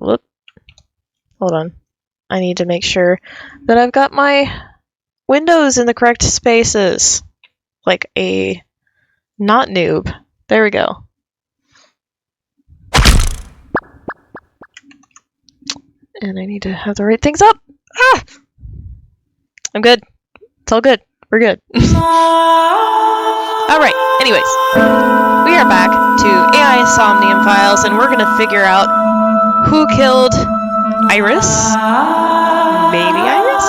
Whoop. Hold on. I need to make sure that I've got my windows in the correct spaces. Like a not noob. There we go. And I need to have the right things up. Ah! I'm good. It's all good. We're good. Alright, anyways. We are back to AI Somnium files, and we're gonna figure out who killed Iris? Baby Iris?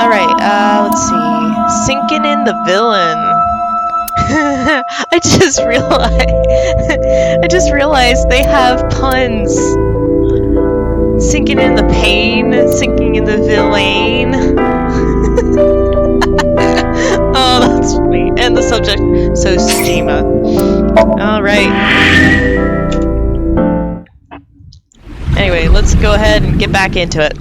Alright, let's see. Sinking in the villain. I just realized they have puns. Sinking in the pain, sinking in the villain. Oh, that's funny. And the subject, so schema. Alright. Anyway, let's go ahead and get back into it.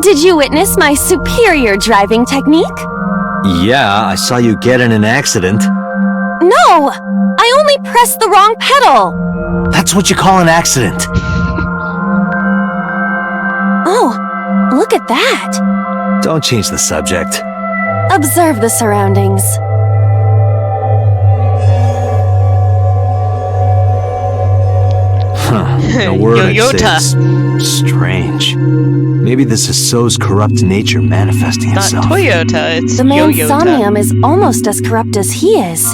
Did you witness my superior driving technique? Yeah, I saw you get in an accident. No! I only pressed the wrong pedal! That's what you call an accident. Oh, look at that! Don't change the subject. Observe the surroundings. Huh. The word I'd Toyota. say is strange. Maybe this is So's corrupt nature manifesting It's not itself. Toyota, it's The man Yo-Yota. Somnium is almost as corrupt as he is.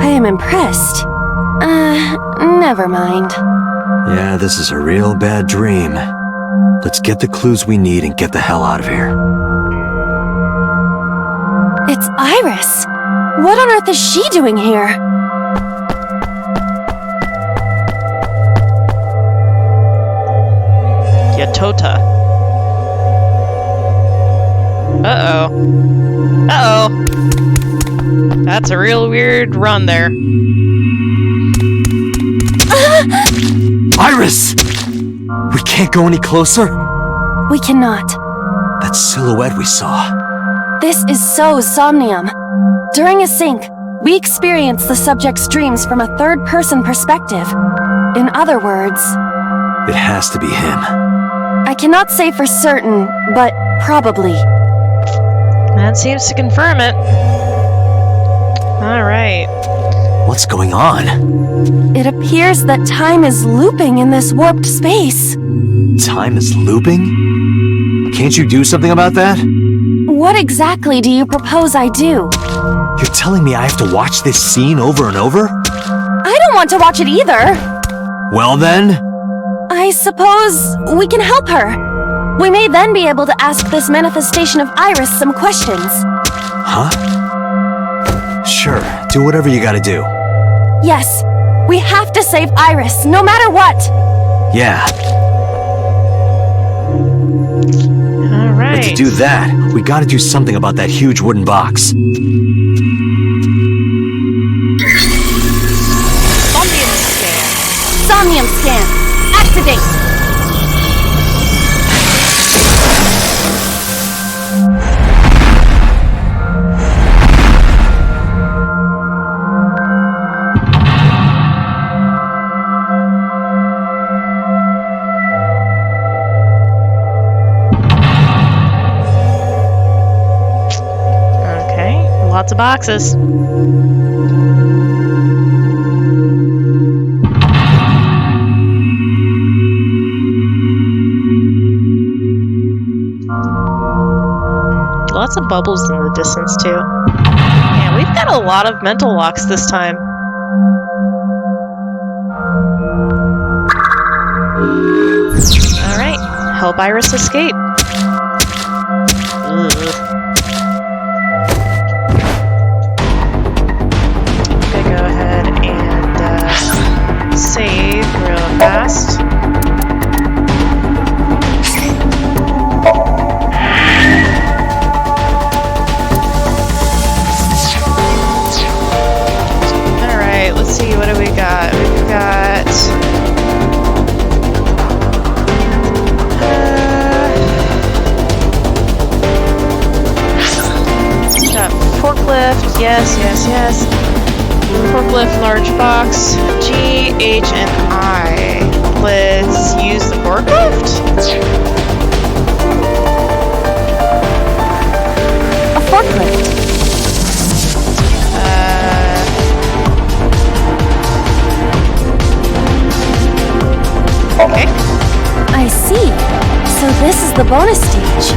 I am impressed. Never mind. Yeah, this is a real bad dream. Let's get the clues we need and get the hell out of here. It's Iris. What on earth is she doing here? Yatota. Uh-oh. Uh-oh. That's a real weird run there. Iris! We can't go any closer? We cannot. That silhouette we saw. This is So's Somnium. During a sync, we experience the subject's dreams from a third-person perspective. In other words, It has to be him. I cannot say for certain, but probably. That seems to confirm it. Alright. What's going on? It appears that time is looping in this warped space. Time is looping? Can't you do something about that? What exactly do you propose I do? You're telling me I have to watch this scene over and over? I don't want to watch it either. Well then... I suppose we can help her. We may then be able to ask this manifestation of Iris some questions. Huh? Sure, do whatever you gotta do. Yes, we have to save Iris, no matter what. Yeah, Alright. but to do that, we gotta do something about that huge wooden box. Somnium scan. Somnium scan. Activate. Okay, lots of boxes. Lots of bubbles in the distance, too. Man, we've got a lot of mental locks this time. Alright, help Iris escape. Ugh. Okay, go ahead and save real fast. Alright, let's see, what do we got? Yes, yes, yes. Forklift, large box. G, H, and I. Let's use the forklift? A forklift. Okay. I see. So this is the bonus stage.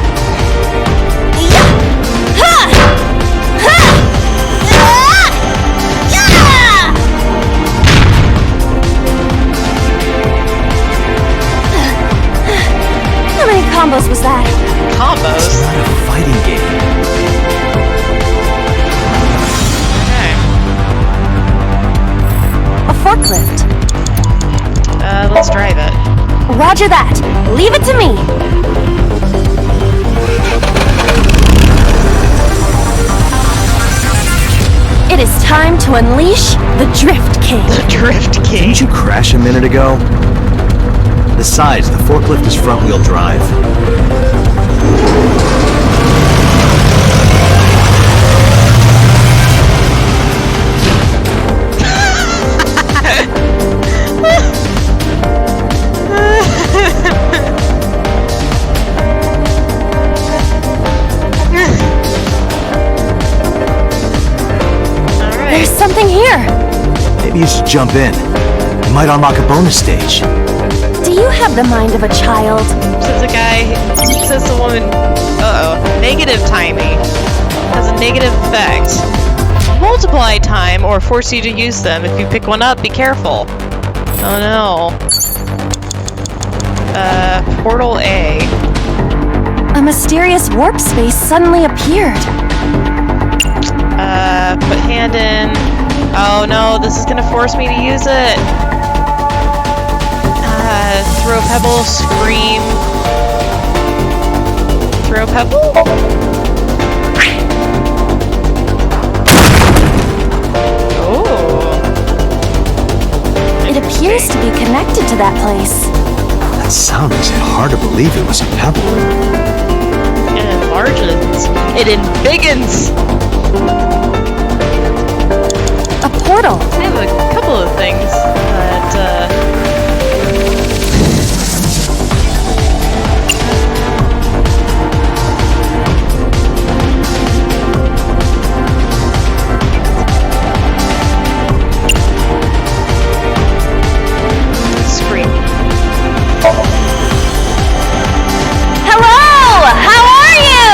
How many combos was that? Combos? It's not a fighting game. Okay. A forklift. Let's drive it. Roger that. Leave it to me. It is time to unleash the Drift King. The Drift King. Didn't you crash a minute ago? Besides, the forklift is front-wheel drive. There's something here. Maybe you should jump in. You might unlock a bonus stage. Do you have the mind of a child? Says the guy, says the woman, negative timing has a negative effect. Multiply time or force you to use them. If you pick one up, be careful. Oh no. Portal A. A mysterious warp space suddenly appeared. Put hand in. Oh no, this is gonna force me to use it. Throw pebble, scream. Throw pebble? Oh. It appears to be connected to that place. That sound makes it hard to believe it was a pebble. It enlarges. It embiggens. A portal. I have a couple of things that, scream. Hello! How are you?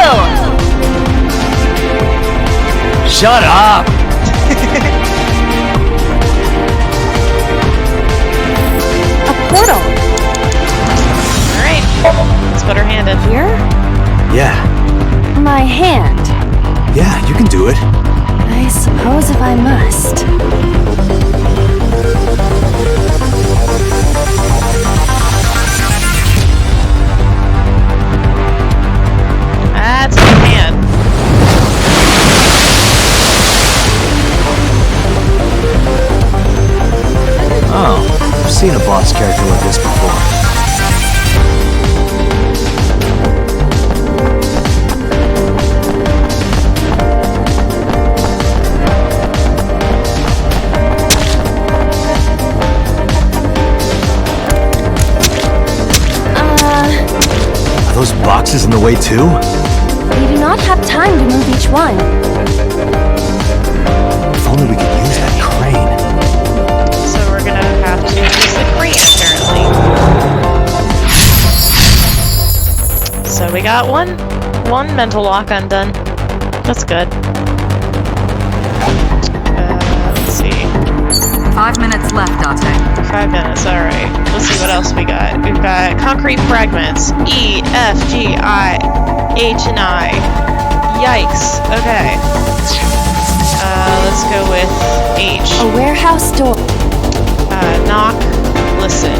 Shut up! A portal. Alright. Let's put her hand in. Here? Yeah, My hand. yeah, you can do it. I suppose if I must. That's my hand. Oh, I've seen a boss character like this before. Are those boxes in the way too? We do not have time to move each one. If only we could use that crane. So we're gonna have to use the crane, apparently. So we got one mental lock undone. That's good. Let's see. 5 minutes left, Date. 5 minutes, alright. Let's see what else we got. We've got concrete fragments. E, F, G, I, H, and I. Yikes. Okay. Let's go with H. A warehouse door. Knock, listen.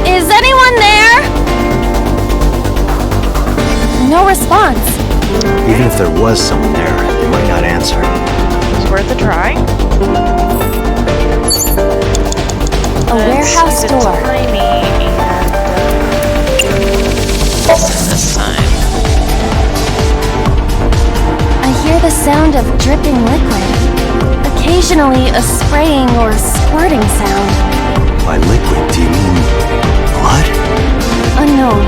Is anyone there? No response. Even if there was someone there, they might not answer. It's worth a try. A warehouse door. Tiny and listen this sound of dripping liquid. Occasionally, a spraying or squirting sound. By liquid, do you mean blood? Unknown,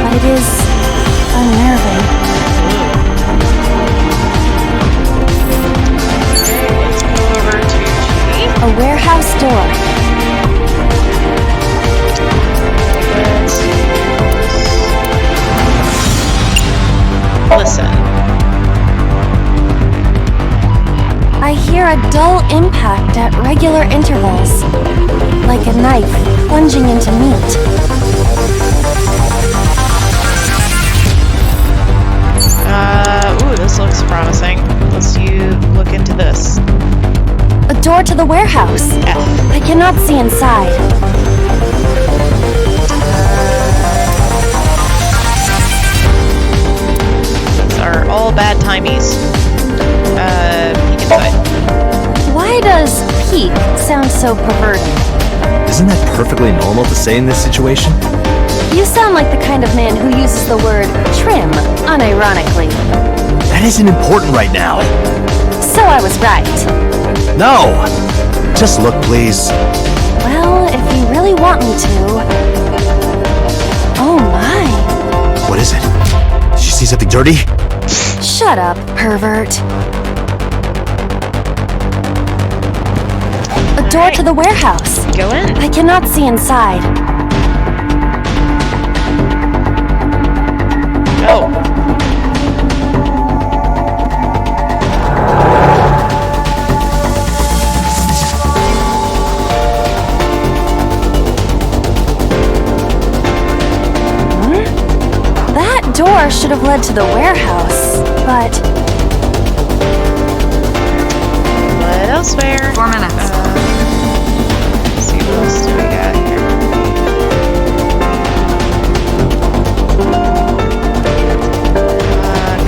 but it is unnerving. Let's go over to G. A warehouse door. Let's listen. I hear a dull impact at regular intervals, like a knife plunging into meat. Ooh, this looks promising. Let's look into this. A door to the warehouse. F. I cannot see inside. These are all bad timies. Peek inside. Why does peek sound so perverted? Isn't that perfectly normal to say in this situation? You sound like the kind of man who uses the word trim unironically. That isn't important right now. So I was right. No! Just look, please. Well, if you really want me to. Oh my. What is it? Did you see something dirty? Shut up, pervert. A door to the warehouse. Go in. I cannot see inside. Oh. That door should have led to the warehouse, but What elsewhere? 4 minutes. Let's see, what else do we got here?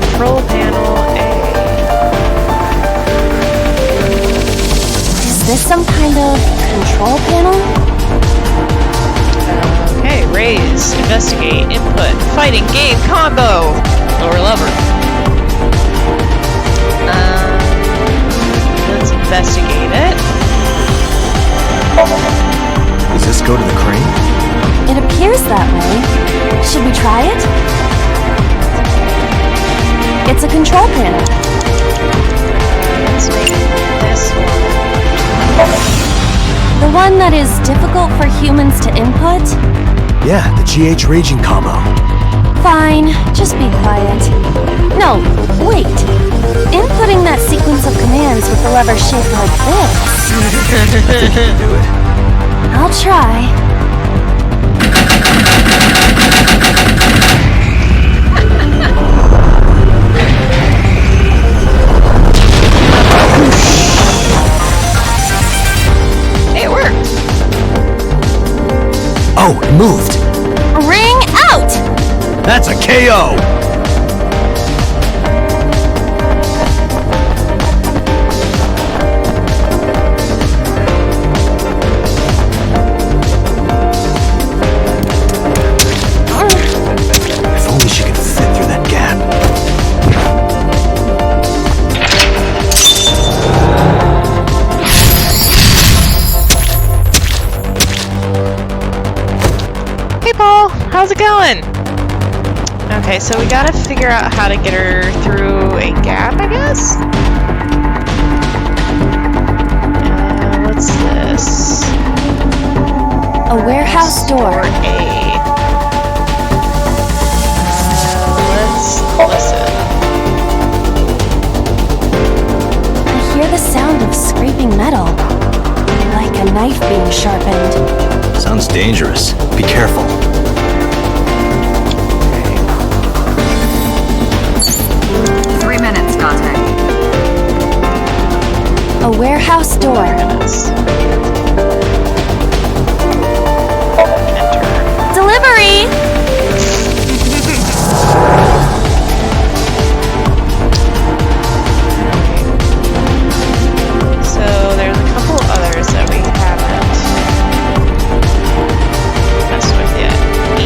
Control panel A. is this some kind of control panel? Okay, raise, investigate, input, fighting, game, combo. Lower lever. Let's investigate it. Does this go to the crane? It appears that way. Should we try it? It's a control panel. Let's make this one. The one that is difficult for humans to input? Yeah, the GH raging combo. Fine, just be quiet. No, wait. Inputting that sequence of commands with the lever shaped like this. Do it. I'll try. Hey, it worked. Oh, it moved. Ring out! That's a KO! If only she could fit through that gap. Hey, Paul. How's it going? Okay, so we gotta figure out how to get her through a gap, I guess? What's this? A warehouse door. A. Let's listen. I hear the sound of scraping metal, like a knife being sharpened. Sounds dangerous. Be careful. 3 minutes, Dante. A warehouse door. Goodness. Enter. Delivery! So there's a couple others that we haven't messed with yet. E.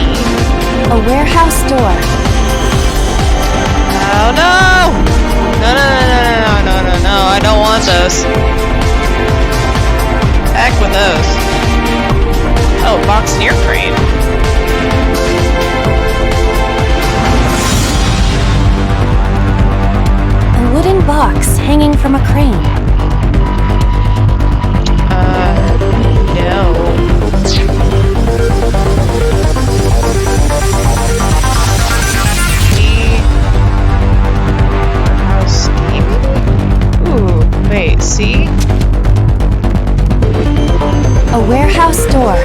A warehouse door. Oh no! No, no, no, no, no, no, those. Heck with those. Oh, box near crane. A wooden box hanging from a crane. No. House maybe? Ooh, wait, see? A warehouse door.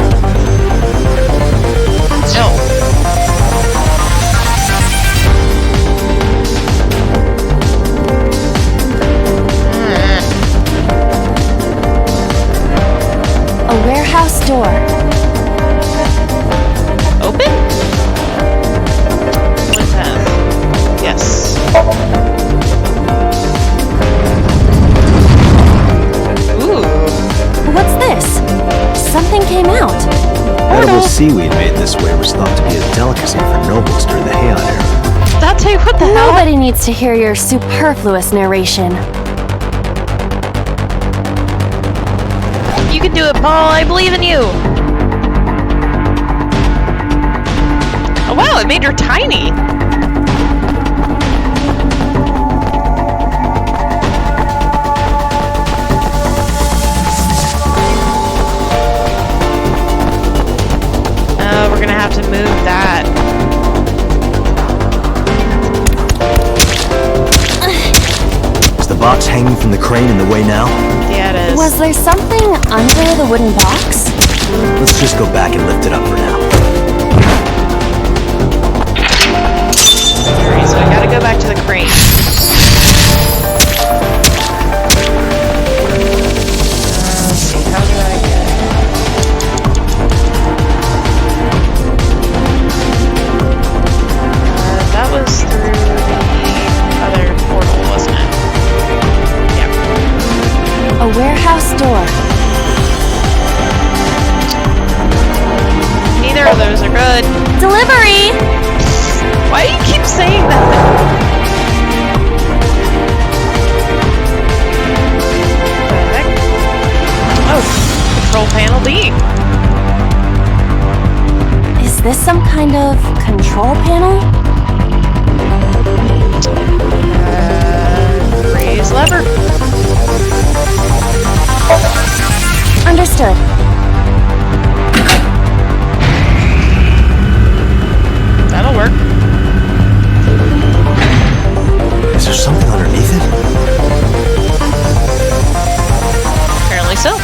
No. A warehouse door. Open? What's that? Yes. Ooh. What's this? Something came out. Edible seaweed made this way was thought to be a delicacy for nobles during the Heian era. Dante, what the hell? Nobody needs to hear your superfluous narration. You can do it, Paul. I believe in you. Oh wow, it made her tiny. We're gonna have to move that. Is the box hanging from the crane in the way now? Yeah, it is. Was there something under the wooden box? Let's just go back and lift it up for now. Alright, so I gotta go back to the crane. Let's see, how do I get... that was through the other portal, wasn't it? Yeah. A warehouse door. Neither of those are good. Delivery! Why do you keep saying that? What the heck? Oh, control panel B. Is this some kind of control panel? Raise lever. Understood. That'll work. Is there something underneath it? Apparently so.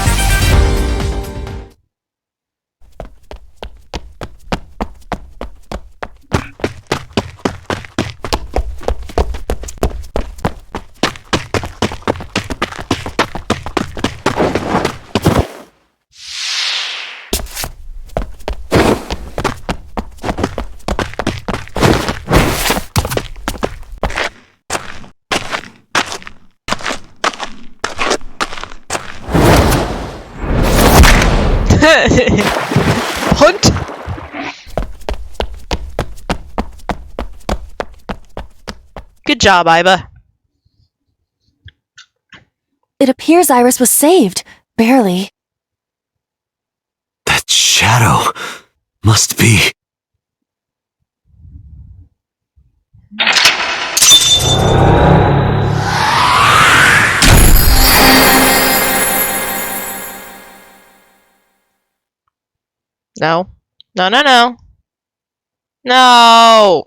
Hunt! Good job, Iba. It appears Iris was saved. Barely. That shadow must be... No. No, no, no. No!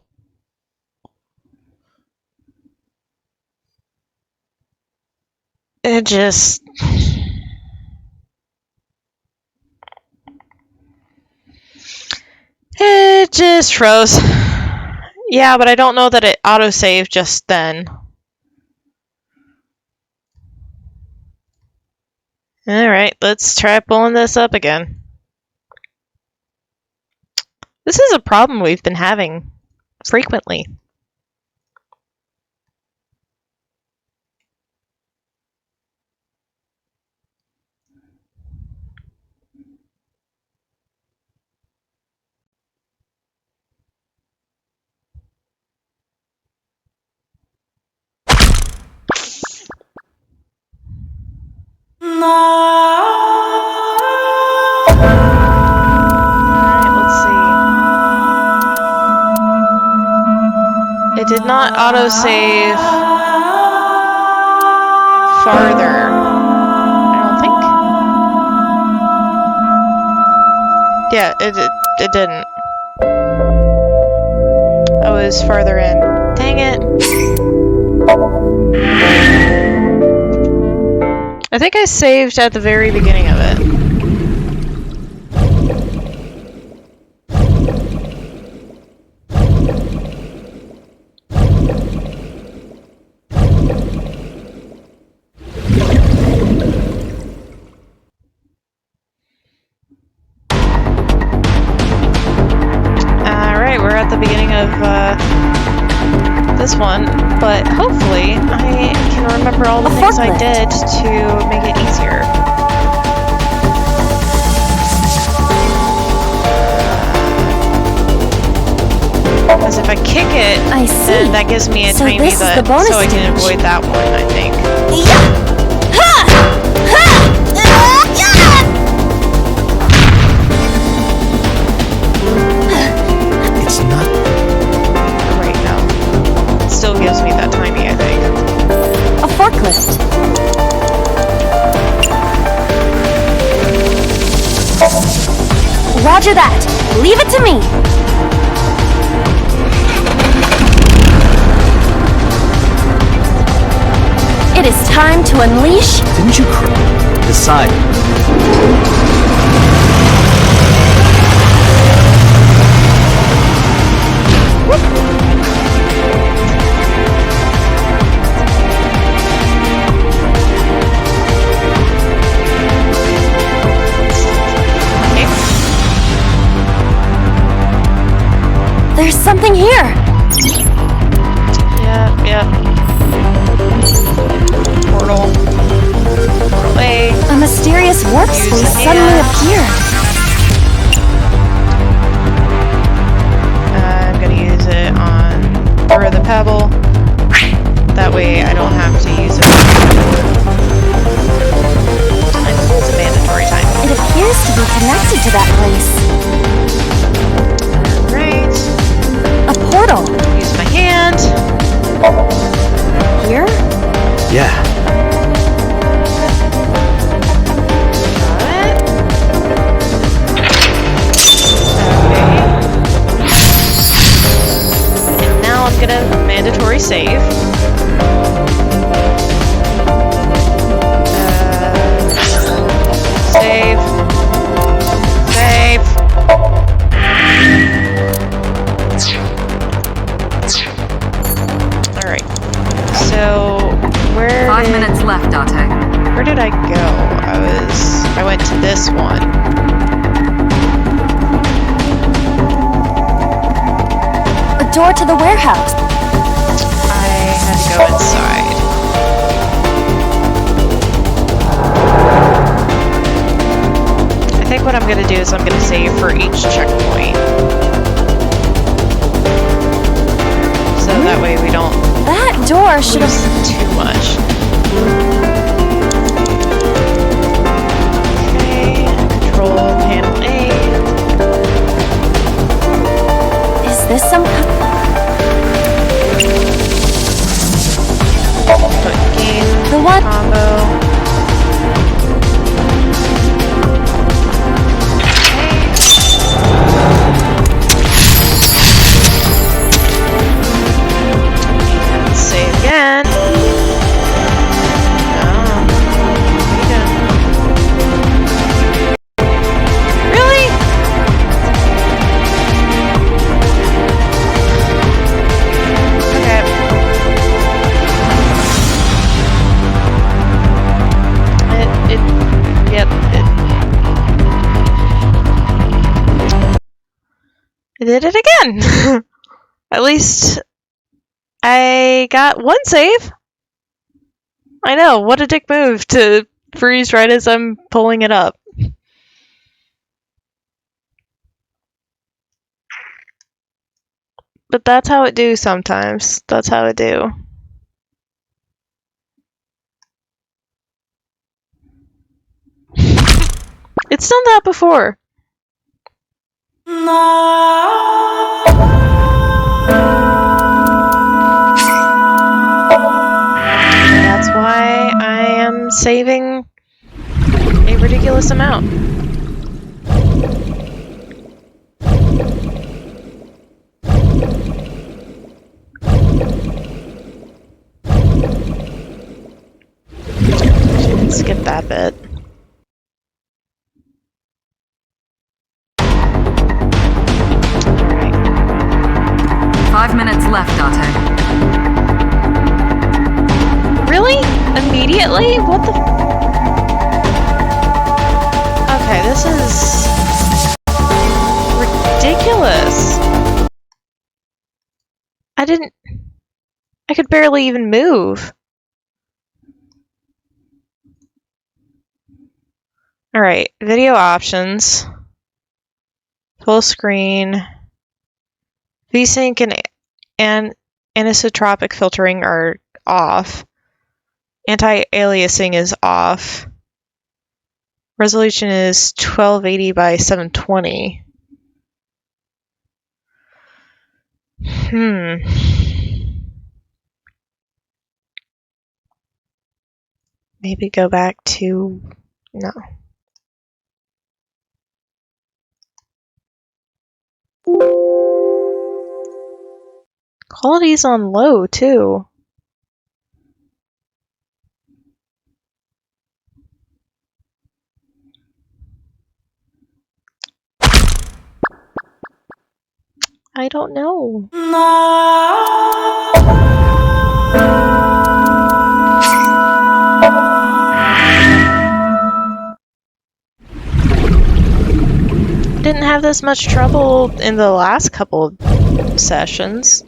It just... It just froze. Yeah, but I don't know that it autosaved just then. Alright, let's try pulling this up again. This is a problem we've been having frequently. Alright, let's see. It did not autosave farther. I don't think. Yeah, it didn't. I was farther in. Dang it. I think I saved at the very beginning of it. Alright, we're at the beginning of this one, but hopefully I can remember all the things I did to make it easier. Because if I kick it, I see. then that gives me a So tiny this is bit, the bonus so I can stage. avoid that one, I think. It's not. Wait, no. It still gives me that tiny, I think. A forklift. Roger that. Leave it to me. It is time to unleash. Didn't you cry? Decide. There's something here. Yep. Portal. Portal A. A mysterious warp Use space the suddenly hand. appeared. I'm gonna use it on throw the pebble. That way I don't have to use it. I think it's a mandatory time. It appears to be connected to that place. Right. A portal. Use my hand. Here? Yeah. Got it. Okay. And now I'm gonna mandatory save. Save. Save. Alright. So, where 5 did, minutes left, Date. where did I go? I went to this one. A door to the warehouse. I had to go inside. I think what I'm gonna do is I'm gonna save for each checkpoint. So that way we don't That door should lose have... too much. Okay, control panel A. Is this some kind... Put game The what? combo. And save again. Really? Okay. Yep, it did it again. At least I got one save. I know, what a dick move to freeze right as I'm pulling it up. But that's how it do sometimes. That's how it do. It's done that before. That's why I am saving a ridiculous amount. Skip that bit. Alright. 5 minutes left, Dante. Really? Immediately? What the? Okay, this is ridiculous. I could barely even move. Alright, video options. Full screen. VSync and anisotropic filtering are off. Anti-aliasing is off. Resolution is 1280 by 720. Maybe go back to... no. Quality's on low, too. I don't know. Didn't have this much trouble in the last couple sessions.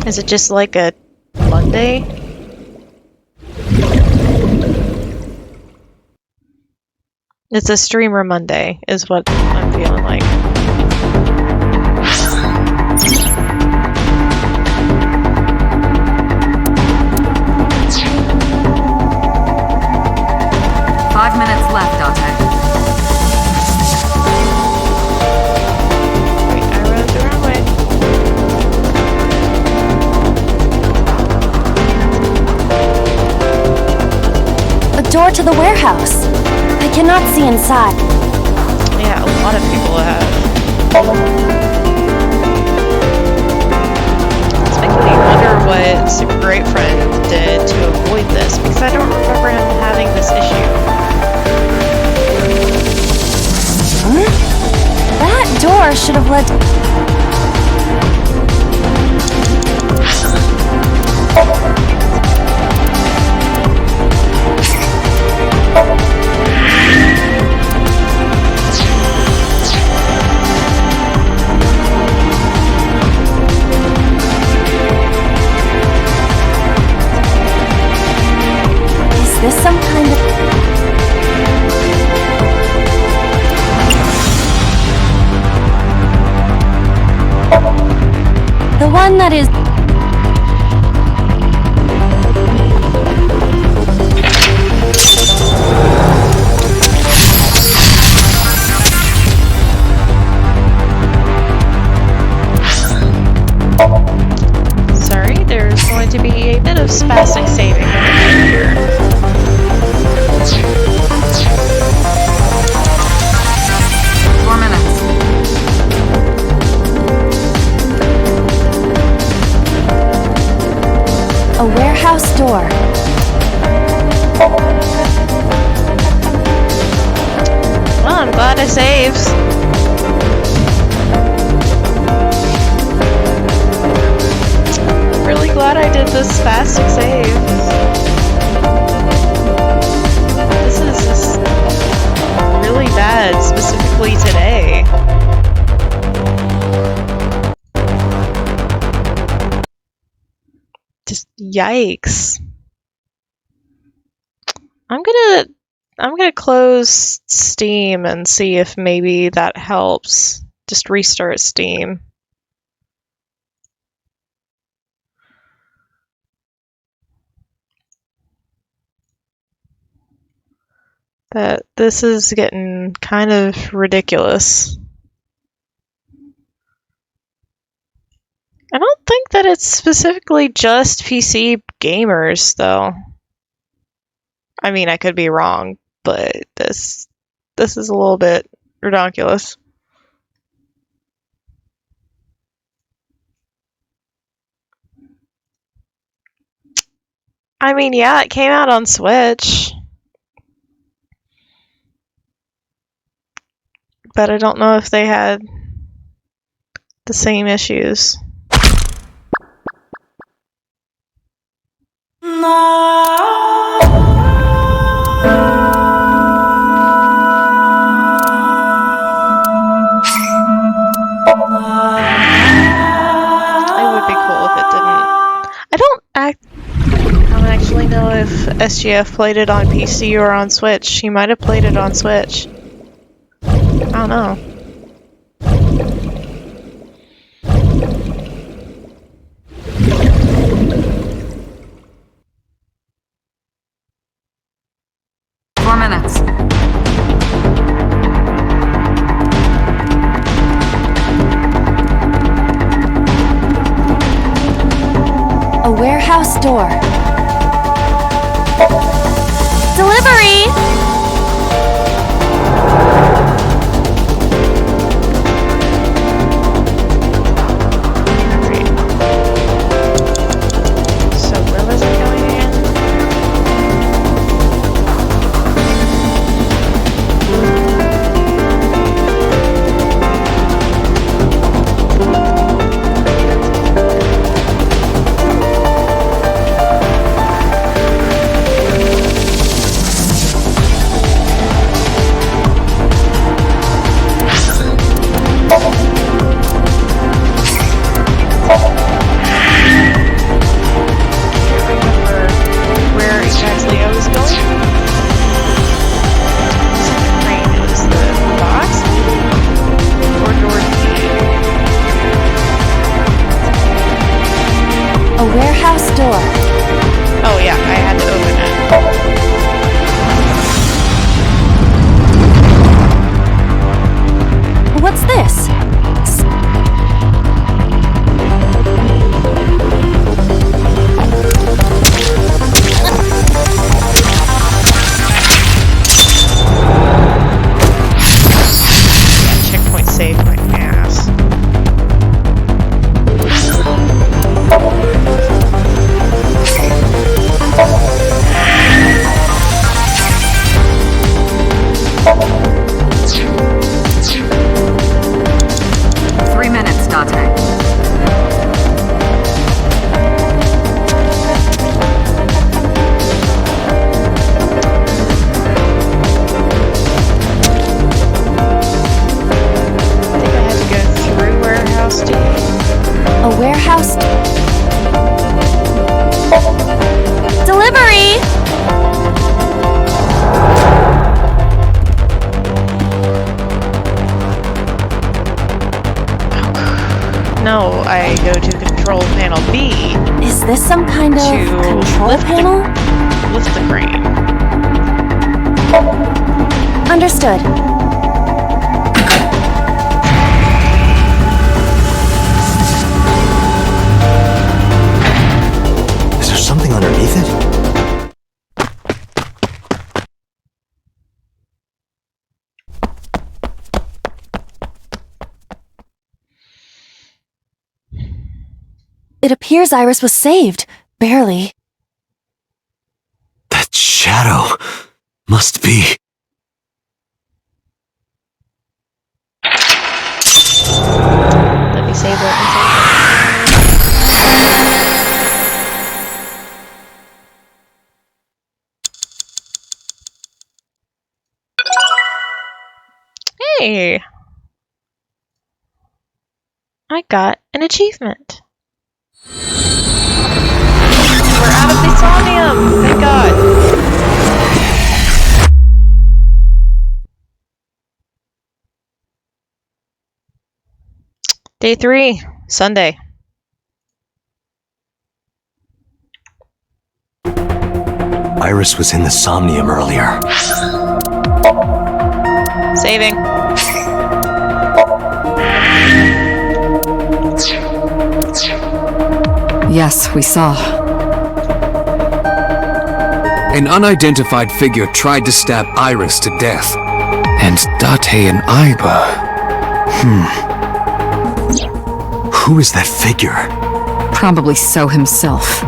Is it just like a Monday? It's a streamer Monday, is what I'm feeling like. Left, Dante. Wait, I rode the wrong way. A door to the warehouse. I cannot see inside. Yeah, a lot of people have. It's making me wonder what Super Great Friend did to avoid this, because I don't remember him having this issue. Huh? That door should have led to... Is this some kind of... The one that is... Sorry, there's going to be a bit of spastic saving here. 4 minutes. A warehouse door. Well, I'm glad I saved. Really glad I did this spastic save. This is just really bad, specifically today. Just yikes. I'm gonna close Steam and see if maybe that helps. Just restart Steam. that this is getting kind of ridiculous. I don't think that it's specifically just PC gamers, though. I mean, I could be wrong, but this is a little bit ridiculous. I mean, yeah, it came out on Switch. But I don't know if they had the same issues. It would be cool if it didn't. I don't actually know if SGF played it on PC or on Switch. He might have played it on Switch. I don't know. Minutes. A warehouse door. Delivery! So where was I going again? No, I go to control panel B. Is this some kind of To control lift the- panel? Lift the crane. Understood. Is there something underneath it? It appears Iris was saved. Barely. That shadow must be... Let me save it. Hey! I got an achievement. We're out of the Somnium! Thank God. Day 3, Sunday. Iris was in the Somnium earlier. Saving. Yes, we saw. An unidentified figure tried to stab Iris to death. And Date and Aiba... Who is that figure? Probably so himself.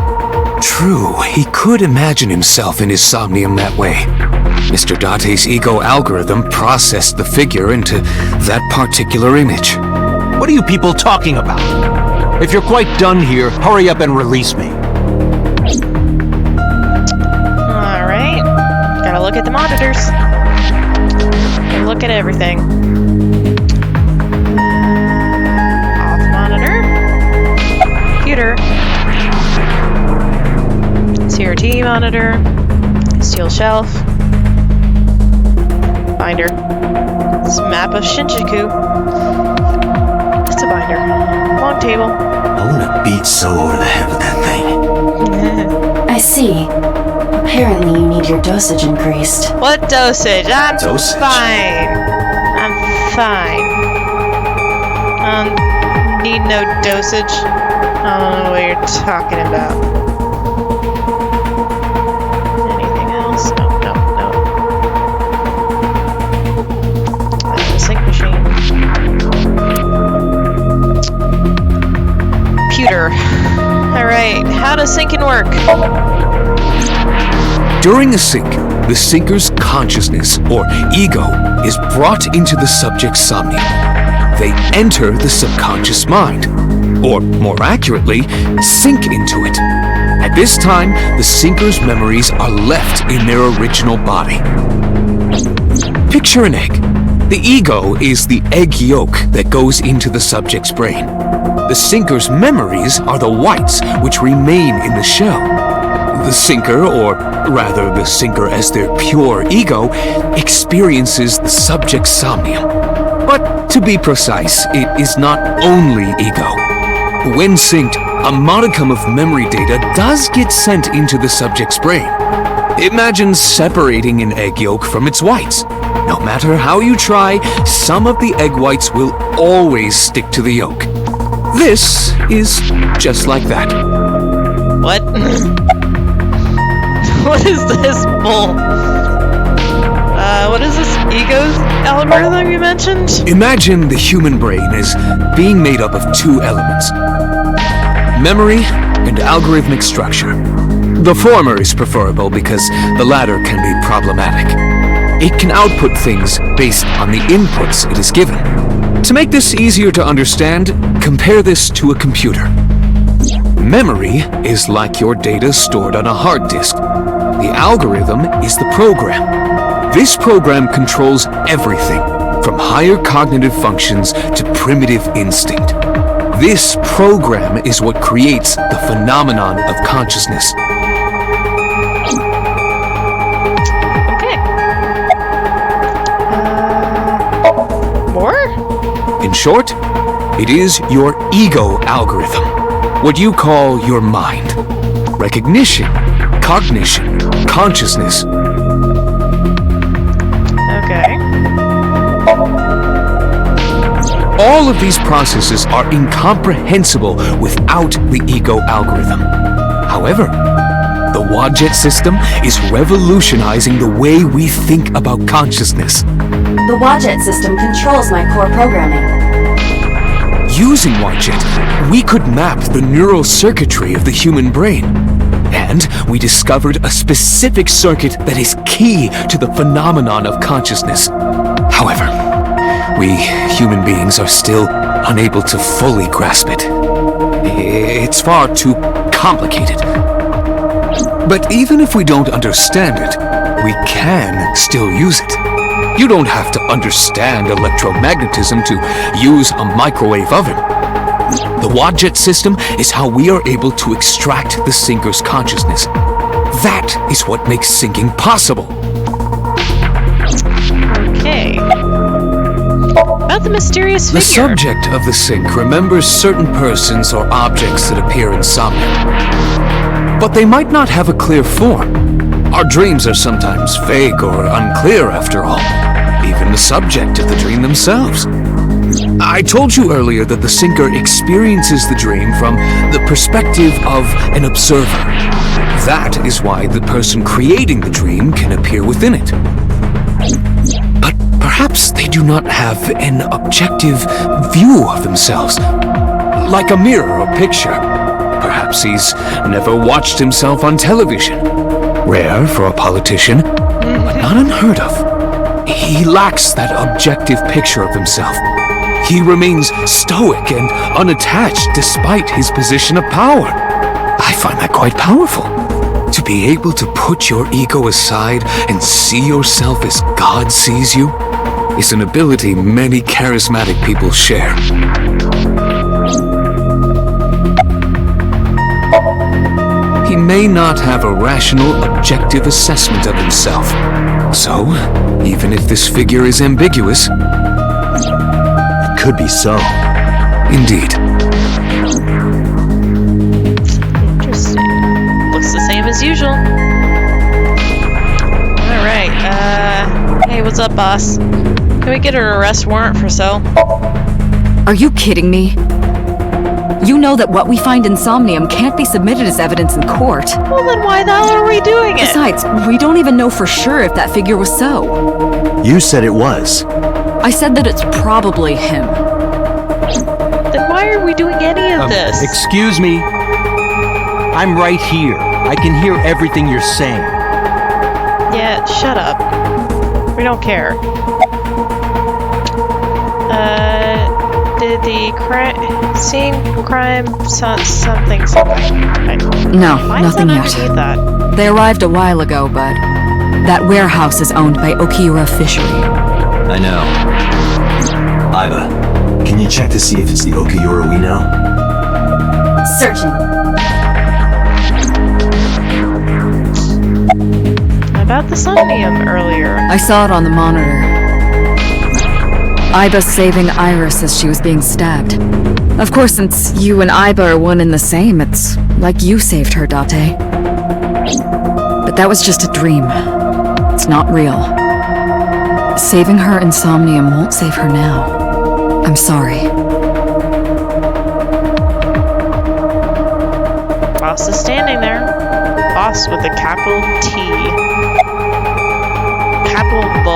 True, he could imagine himself in his Somnium that way. Mr. Date's ego algorithm processed the figure into that particular image. What are you people talking about? If you're quite done here, hurry up and release me. Alright. Gotta look at the monitors. Gotta look at everything. Off monitor. Computer. CRT monitor. Steel shelf. Binder. This map of Shinjuku. That's a binder. Long table. I wanna beat so over the head with that thing. I see. Apparently you need your dosage increased. What dosage? I'm Dosage? fine. I'm fine. Need no dosage. I don't know what you're talking about. Anything else? No. That's the sync machine. Computer. Alright, how does syncing work? During a sync, the syncer's consciousness, or ego, is brought into the subject's somnium. They enter the subconscious mind, or more accurately, sink into it. At this time, the syncer's memories are left in their original body. Picture an egg. The ego is the egg yolk that goes into the subject's brain. The syncer's memories are the whites which remain in the shell. The syncer, or rather the syncer as their pure ego, experiences the subject's somnium. But to be precise, it is not only ego. When synced, a modicum of memory data does get sent into the subject's brain. Imagine separating an egg yolk from its whites. No matter how you try, some of the egg whites will always stick to the yolk. This is just like that. What? What is this bull? What is this ego algorithm you mentioned? Imagine the human brain as being made up of two elements: memory and algorithmic structure. The former is preferable because the latter can be problematic. It can output things based on the inputs it is given. To make this easier to understand, compare this to a computer. Memory is like your data stored on a hard disk. The algorithm is the program. This program controls everything, from higher cognitive functions to primitive instinct. This program is what creates the phenomenon of consciousness. Okay. More? In short, it is your ego algorithm, what you call your mind. Recognition, cognition, consciousness. Okay. All of these processes are incomprehensible without the ego algorithm. However, the Wadjet system is revolutionizing the way we think about consciousness. The Wadjet system controls my core programming. Using Wadjet, we could map the neural circuitry of the human brain. And we discovered a specific circuit that is key to the phenomenon of consciousness. However, we human beings are still unable to fully grasp it. It's far too complicated. But even if we don't understand it, we can still use it. You don't have to understand electromagnetism to use a microwave oven. The Wadjet system is how we are able to extract the syncer's consciousness. That is what makes syncing possible. Okay. About the mysterious figure. The subject of the sync remembers certain persons or objects that appear in Somnium. But they might not have a clear form. Our dreams are sometimes vague or unclear after all. Even the subject of the dream themselves. I told you earlier that the sinker experiences the dream from the perspective of an observer. That is why the person creating the dream can appear within it. But perhaps they do not have an objective view of themselves, like a mirror or picture. Perhaps he's never watched himself on television. Rare for a politician, but not unheard of. He lacks that objective picture of himself. He remains stoic and unattached despite his position of power. I find that quite powerful. To be able to put your ego aside and see yourself as God sees you is an ability many charismatic people share. He may not have a rational, objective assessment of himself. So, even if this figure is ambiguous, It could be so. indeed. Interesting. Looks the same as usual. Alright, hey, what's up, boss? Can we get an arrest warrant for so? Are you kidding me? You know that what we find in Somnium can't be submitted as evidence in court. Well, then why the hell are we doing it? Besides, we don't even know for sure if that figure was so. You said it was. I said that it's probably him. Then why are we doing any of this? Excuse me. I'm right here. I can hear everything you're saying. Yeah, shut up. We don't care. Did the scene crime something? No, Why is nothing that yet. underneath that? They arrived a while ago, but that warehouse is owned by Okiura Fishery. I know. Iva, can you check to see if it's the Okiura we know? Searching. About the Somnium earlier. I saw it on the monitor. Iba saving Iris as she was being stabbed. Of course, since you and Iba are one and the same, it's like you saved her, Date. But that was just a dream. It's not real. Saving her in Somnium won't save her now. I'm sorry. Boss is standing there. Boss with a capital T. Capital B.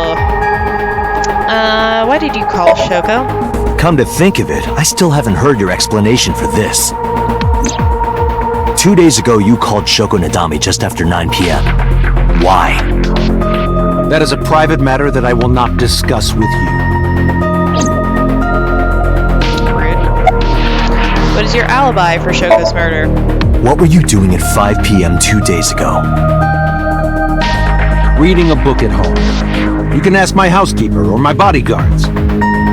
Why did you call, Shoko? Come to think of it, I still haven't heard your explanation for this. 2 days ago, you called Shoko Nadami just after 9 p.m. Why? That is a private matter that I will not discuss with you. Rude. What is your alibi for Shoko's murder? What were you doing at 5 p.m. 2 days ago? Reading a book at home. You can ask my housekeeper or my bodyguards.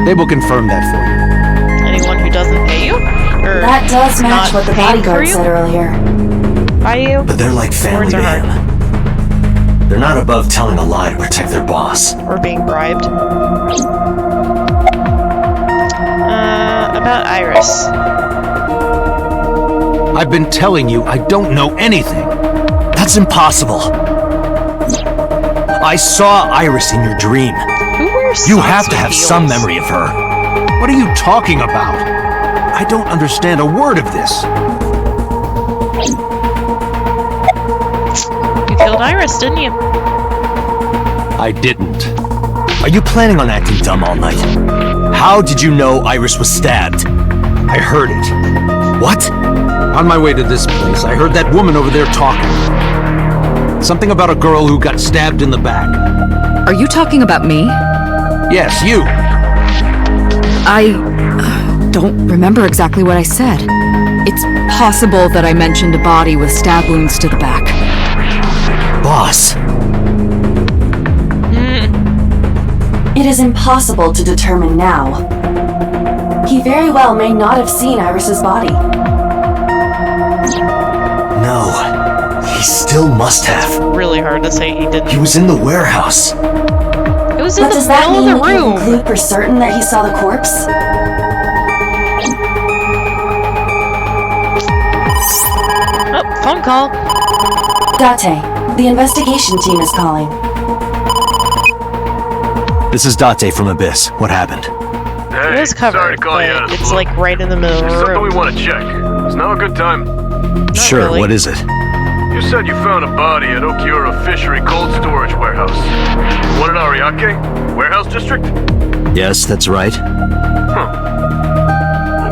They will confirm that for you. Anyone who doesn't pay you? Or That does match not what the paid for bodyguard you? said earlier. By you? But they're like family Words to are hard. him. They're not above telling a lie to protect their boss. Or being bribed? About Iris. I've been telling you I don't know anything. That's impossible. I saw Iris in your dream. Who wears You socks have to with have heels? some memory of her. What are you talking about? I don't understand a word of this. You killed Iris, didn't you? I didn't. Are you planning on acting dumb all night? How did you know Iris was stabbed? I heard it. What? On my way to this place, I heard that woman over there talking. Something about a girl who got stabbed in the back. Are you talking about me? Yes, you. I don't remember exactly what I said. It's possible that I mentioned a body with stab wounds to the back. Boss, It is impossible to determine now. He very well may not have seen Iris's body. no. He still must have. Really hard to say he didn't. He was in the warehouse. It was in But the does that middle mean of the we can room. conclude for certain that he saw the corpse? Oh, phone call. Date, The investigation team is calling. This is Date from Abyss. What happened? It is covered, but it's like right in the middle of the Something we room. want to check. Is now a good time? Sure, really. what is it? You said you found a body at Okiura Fishery Cold Storage Warehouse. One in Ariake? Warehouse District? Yes, that's right.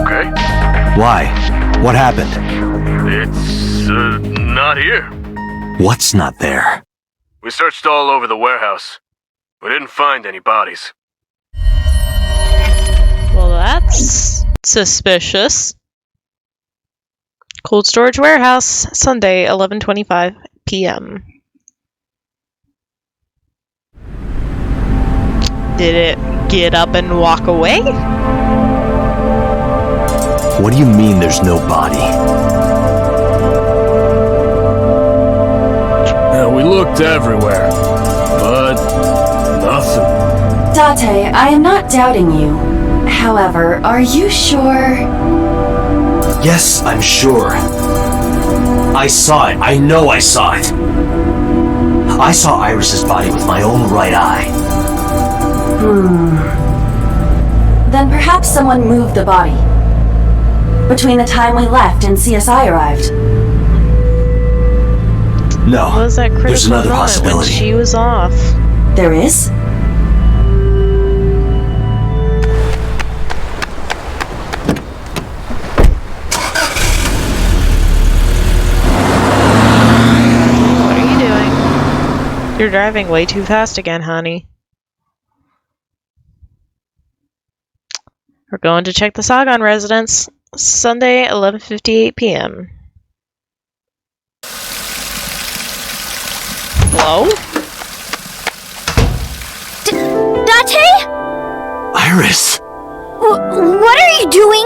Okay. Why? What happened? It's, not here. What's not there? We searched all over the warehouse. We didn't find any bodies. Well, that's suspicious. Cold storage warehouse, Sunday, 11:25 p.m. Did it get up and walk away? What do you mean there's no body? Yeah, we looked everywhere, but nothing. Date, I am not doubting you. However, are you sure? Yes, I'm sure. I saw it. I know I saw it. I saw Iris's body with my own right eye. Then perhaps someone moved the body. Between the time we left and CSI arrived. No, Was that there's critical another moment when possibility. she was off? There is? What are you doing? You're driving way too fast again, honey. We're going to check the Sagan residence, Sunday, 11:58 p.m. Hello? Date? Iris! What are you doing?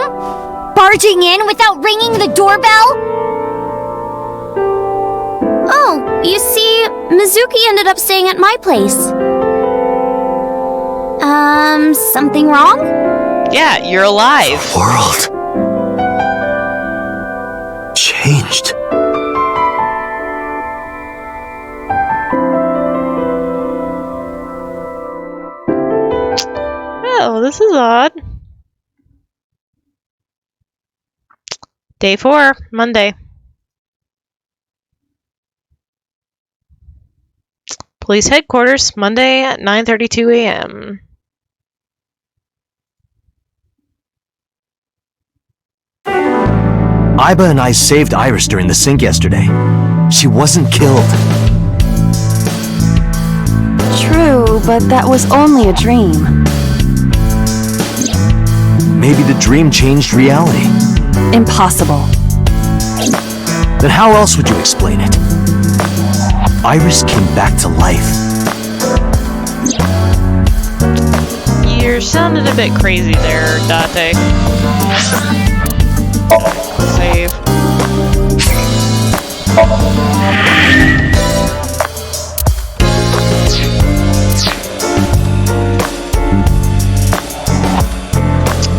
Barging in without ringing the doorbell? Oh, you see, Mizuki ended up staying at my place. Something wrong? Yeah, you're alive. World. Changed. Oh, this is odd. Day 4, Monday. Police headquarters, Monday at 9:32 a.m. Iba and I saved Iris during the sink yesterday. She wasn't killed. True, but that was only a dream. Maybe the dream changed reality. Impossible. Then how else would you explain it? Iris came back to life. You're sounding a bit crazy there, Date. Save.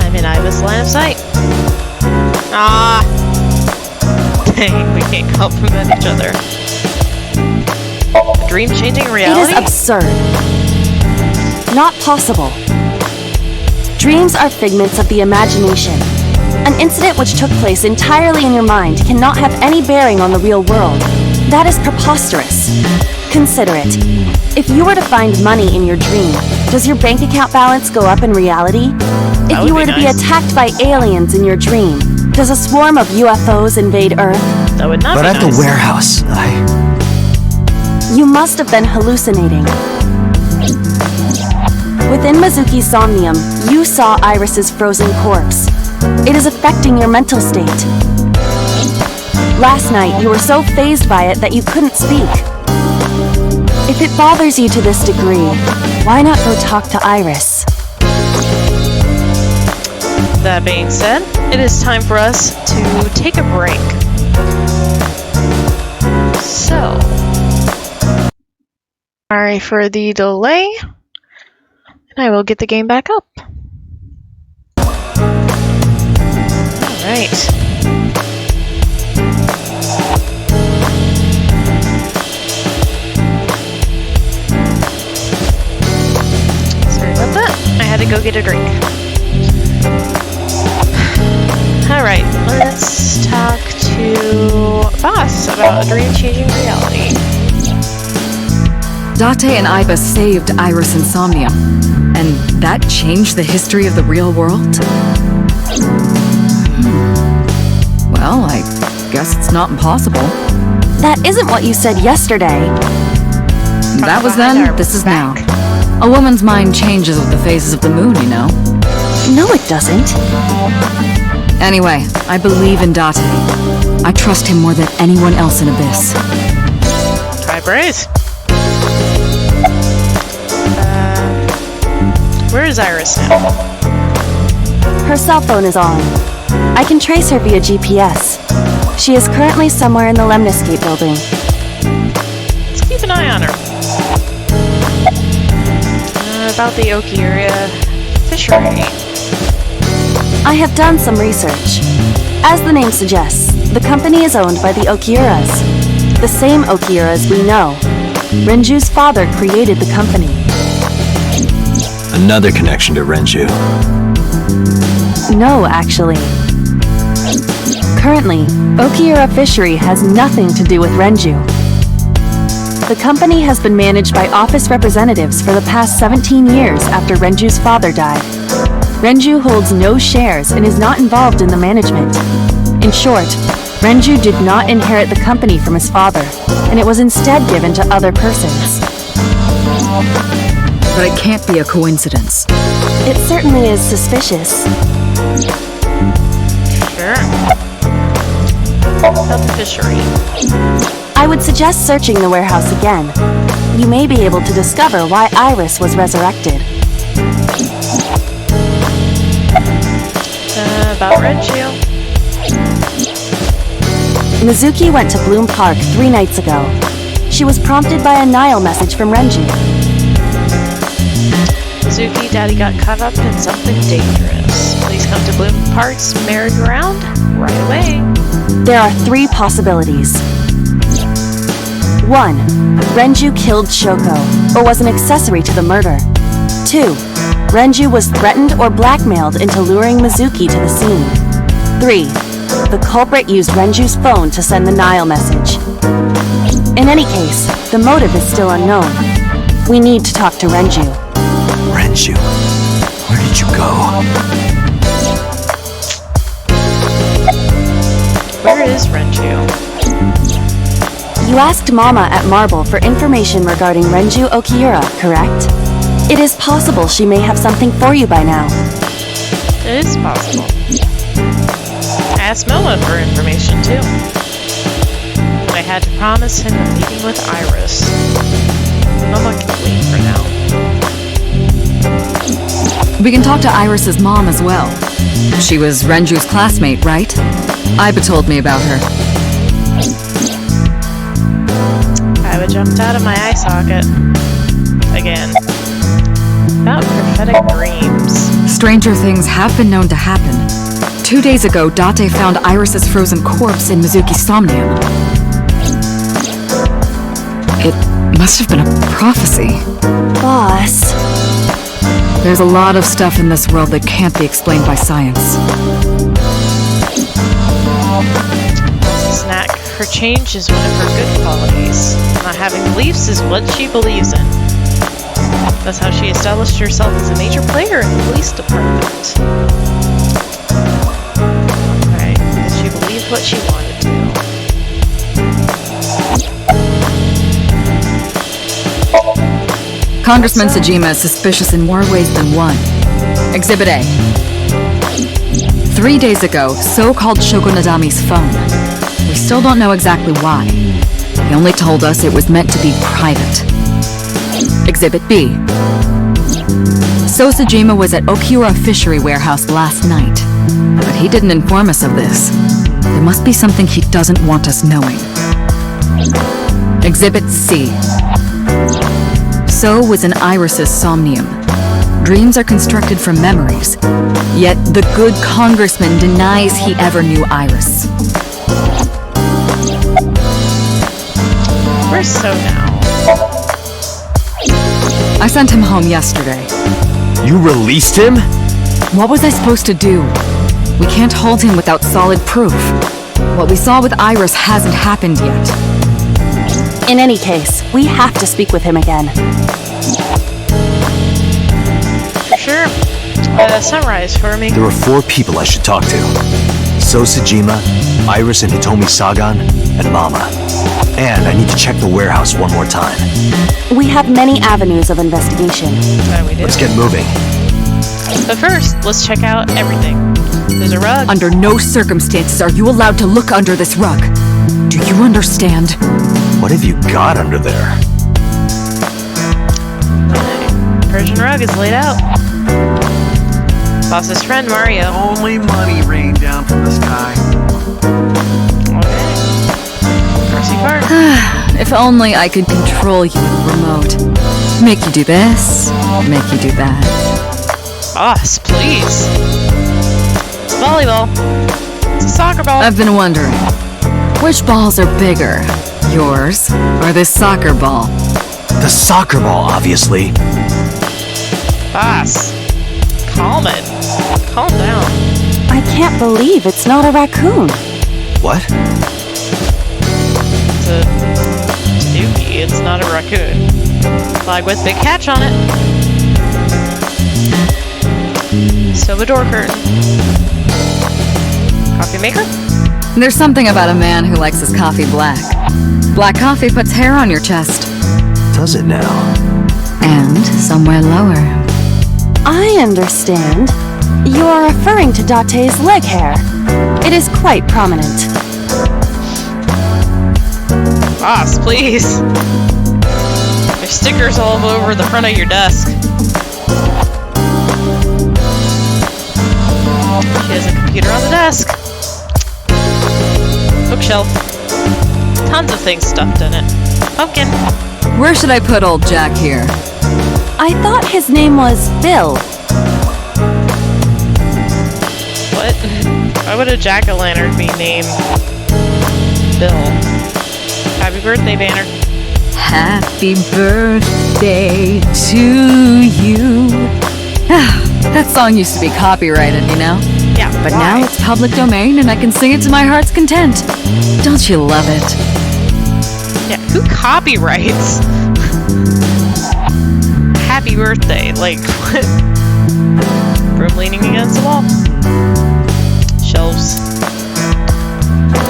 I'm in Iva's line of sight. Ah! Dang, we can't compliment each other. A dream-changing It reality? is absurd. Not possible. Dreams are figments of the imagination. An incident which took place entirely in your mind cannot have any bearing on the real world. That is preposterous. Consider it. If you were to find money in your dream, does your bank account balance go up in reality? If would you be were to be nice. attacked by aliens in your dream, does a swarm of UFOs invade Earth? That would not But be at nice. the warehouse, You must have been hallucinating. Within Mizuki's Somnium, you saw Iris's frozen corpse. It is affecting your mental state. Last night, you were so fazed by it that you couldn't speak. If it bothers you to this degree, why not go talk to Iris? That being said, it is time for us to take a break. So, sorry for the delay, and I will get the game back up. Alright. go get a drink. Alright, let's talk to Boss about a dream-changing reality. Date and Iba saved Iris and Somnium, and that changed the history of the real world? Well, I guess it's not impossible. That isn't what you said yesterday. That was then, this is now. A woman's mind changes with the phases of the moon, you know. No, it doesn't. Anyway, I believe in Date. I trust him more than anyone else in Abyss. High praise. Where is Iris now? Her cell phone is on. I can trace her via GPS. She is currently somewhere in the Lemniscape building. Let's keep an eye on her. About the Okiura fishery. I have done some research. As the name suggests, the company is owned by the Okiuras. The same Okiuras we know. Renju's father created the company. Another connection to Renju. No, actually. Currently, Okiura Fishery has nothing to do with Renju. The company has been managed by office representatives for the past 17 years after Renju's father died. Renju holds no shares and is not involved in the management. In short, Renju did not inherit the company from his father, and it was instead given to other persons. But it can't be a coincidence. It certainly is suspicious. Sure. About the fishery. I would suggest searching the warehouse again. You may be able to discover why Iris was resurrected. About Renju. Mizuki went to Bloom Park 3 nights ago. She was prompted by a Nile message from Renju. Mizuki, Daddy got caught up in something dangerous. Please come to Bloom Park's merry-go-round right away. There are 3 possibilities. 1. Renju killed Shoko, or was an accessory to the murder. 2. Renju was threatened or blackmailed into luring Mizuki to the scene. 3. The culprit used Renju's phone to send the Nile message. In any case, the motive is still unknown. We need to talk to Renju. Renju, where did you go? Where is Renju? You asked Mama at Marble for information regarding Renju Okiura, correct? It is possible she may have something for you by now. It is possible. I asked Moa for information too. But I had to promise him a meeting with Iris. Moa can wait for now. We can talk to Iris's mom as well. She was Renju's classmate, right? Iba told me about her. Iba jumped out of my eye socket. Again. About prophetic dreams. Stranger things have been known to happen. 2 days ago, Date found Iris's frozen corpse in Mizuki's Somnium. It must have been a prophecy. Boss. There's a lot of stuff in this world that can't be explained by science. Snack. Her change is one of her good qualities. Not having beliefs is what she believes in. That's how she established herself as a major player in the police department. Right, because she believed what she wanted to. Congressman Sajima is suspicious in more ways than one. Exhibit A. 3 days ago, So called Shoko Nadami's phone. We still don't know exactly why. He only told us it was meant to be private. Exhibit B. So Sajima was at Okiura Fishery Warehouse last night, but he didn't inform us of this. There must be something he doesn't want us knowing. Exhibit C. So was in Iris's Somnium. Dreams are constructed from memories, yet the good congressman denies he ever knew Iris. Where's So now? I sent him home yesterday. You released him? What was I supposed to do? We can't hold him without solid proof. What we saw with Iris hasn't happened yet. In any case, we have to speak with him again. For sure. Summarize for me. There are 4 people I should talk to. Sosajima, Iris and Hitomi Sagan, and Mama. And I need to check the warehouse one more time. We have many avenues of investigation. That we do. Let's get moving. But first, let's check out everything. There's a rug. Under no circumstances are you allowed to look under this rug. Do you understand? What have you got under there? Persian rug is laid out. Boss's friend, Mario. Only money rained down from the sky. Okay. Mercy Park. If only I could control you with the remote. Make you do this, make you do that. Boss, please. Volleyball. It's a soccer ball. I've been wondering, which balls are bigger? Yours or this soccer ball? The soccer ball, obviously. Boss. Calm it. Calm down. I can't believe it's not a raccoon. What? It's a Snoopy. It's not a raccoon. Flag with big catch on it. Soba door curtain. Coffee maker? There's something about a man who likes his coffee black. Black coffee puts hair on your chest. Does it now? And somewhere lower. I understand. You are referring to Date's leg hair. It is quite prominent. Boss, please. There's stickers all over the front of your desk. She has a computer on the desk. Bookshelf. Tons of things stuffed in it. Pumpkin. Where should I put old Jack here? I thought his name was Bill. What? Why would a jack-o'-lantern be named Bill? Happy birthday, Banner. Happy birthday to you. That song used to be copyrighted, you know? Yeah, But why? now it's public domain and I can sing it to my heart's content. Don't you love it? Yeah, who copyrights? Happy birthday. Like, what? Broom leaning against the wall. Shelves.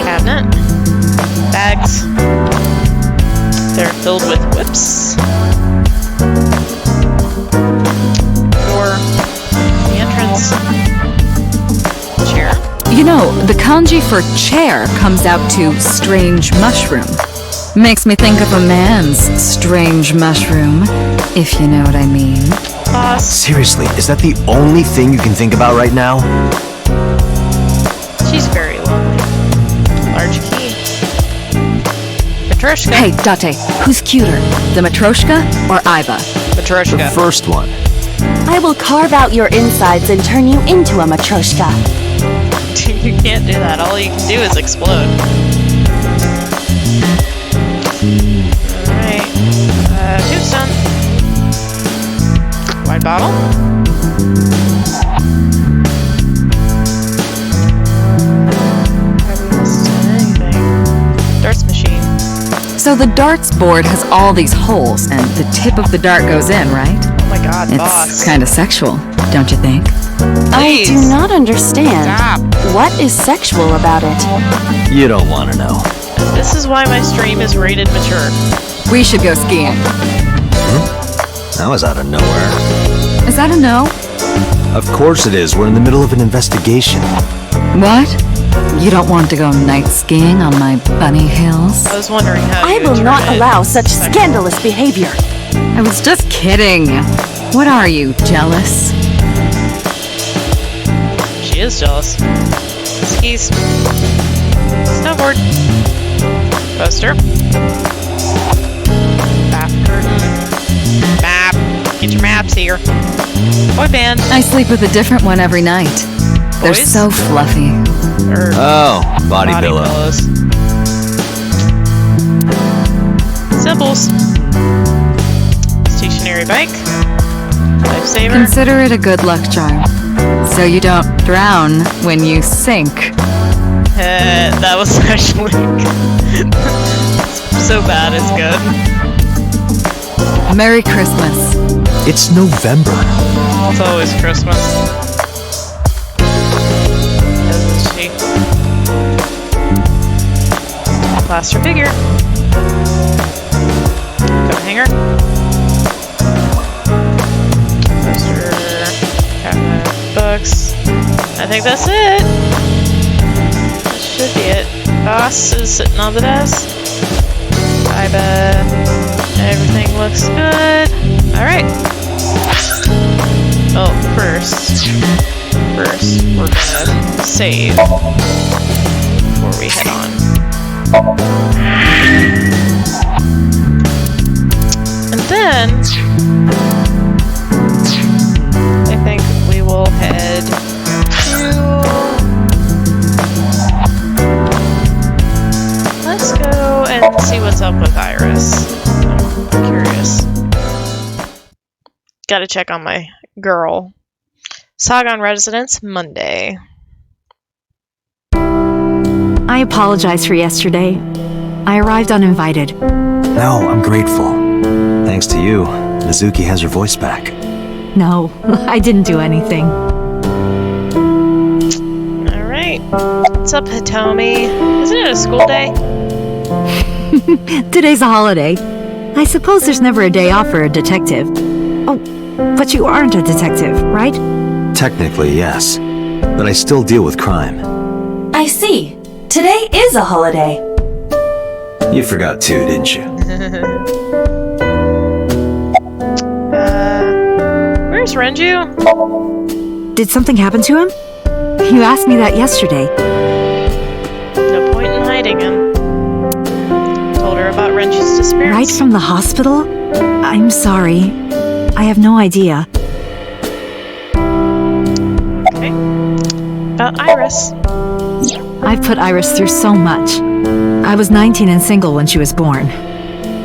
Cabinet. Bags. They're filled with whips. Door. The entrance. Chair. You know, the kanji for chair comes out to strange mushroom. Makes me think of a man's strange mushroom, if you know what I mean. Boss. Seriously, is that the only thing you can think about right now? She's very lonely. Large key. Matryoshka. Hey, Date, who's cuter? The Matryoshka or Iba? The Matryoshka. first one. I will carve out your insides and turn you into a matryoshka. You can't do that. All you can do is explode. Alright. Tombstone. Wine bottle. Have we missed anything? Darts machine. So the darts board has all these holes and the tip of the dart goes in, right? Oh my god, It's boss. kind of sexual, don't you think? I do Please. not understand. Stop. What is sexual about it? You don't want to know. This is why my stream is rated mature. We should go skiing. That was out of nowhere. Is that a no? Of course it is. We're in the middle of an investigation. What? You don't want to go night skiing on my bunny hills? I was wondering how I you will would not turn it allow such sexual. scandalous behavior. I was just kidding. What are you, jealous? She is jealous. Skis. Snowboard. Poster. Bath curtain. Map. Get your maps here. Boy band. I sleep with a different one every night. They're Boys? so fluffy. Or Oh, body pillow. pillows. Symbols. Stationary bike. Lifesaver? Consider it a good luck charm. So you don't drown when you sink. That was actually so bad it's good. Merry Christmas. It's November. It's always Christmas. Isn't she? Plaster figure. Coat hanger. Poster. Cabinet. Books. I think that's it. That should be it. Boss is sitting on the desk. I bet everything looks good. Alright. Oh, first we're gonna save before we head on. And then I think we will head to... Let's go and see what's up with Iris. I'm curious. Gotta check on my girl. Sagon Residence, Monday. I apologize for yesterday. I arrived uninvited. No, I'm grateful. Thanks to you, Mizuki has her voice back. No, I didn't do anything. Alright. What's up, Hitomi? Isn't it a school day? Today's a holiday. I suppose there's never a day off for a detective. Oh, but you aren't a detective, right? Technically, yes. But I still deal with crime. I see. Today is a holiday. You forgot too, didn't you? Where's Renju? Did something happen to him? You asked me that yesterday. No point in hiding him. Told her about Renju's disappearance. Right from the hospital? I'm sorry. I have no idea. Okay. About Iris. I've put Iris through so much. I was 19 and single when she was born.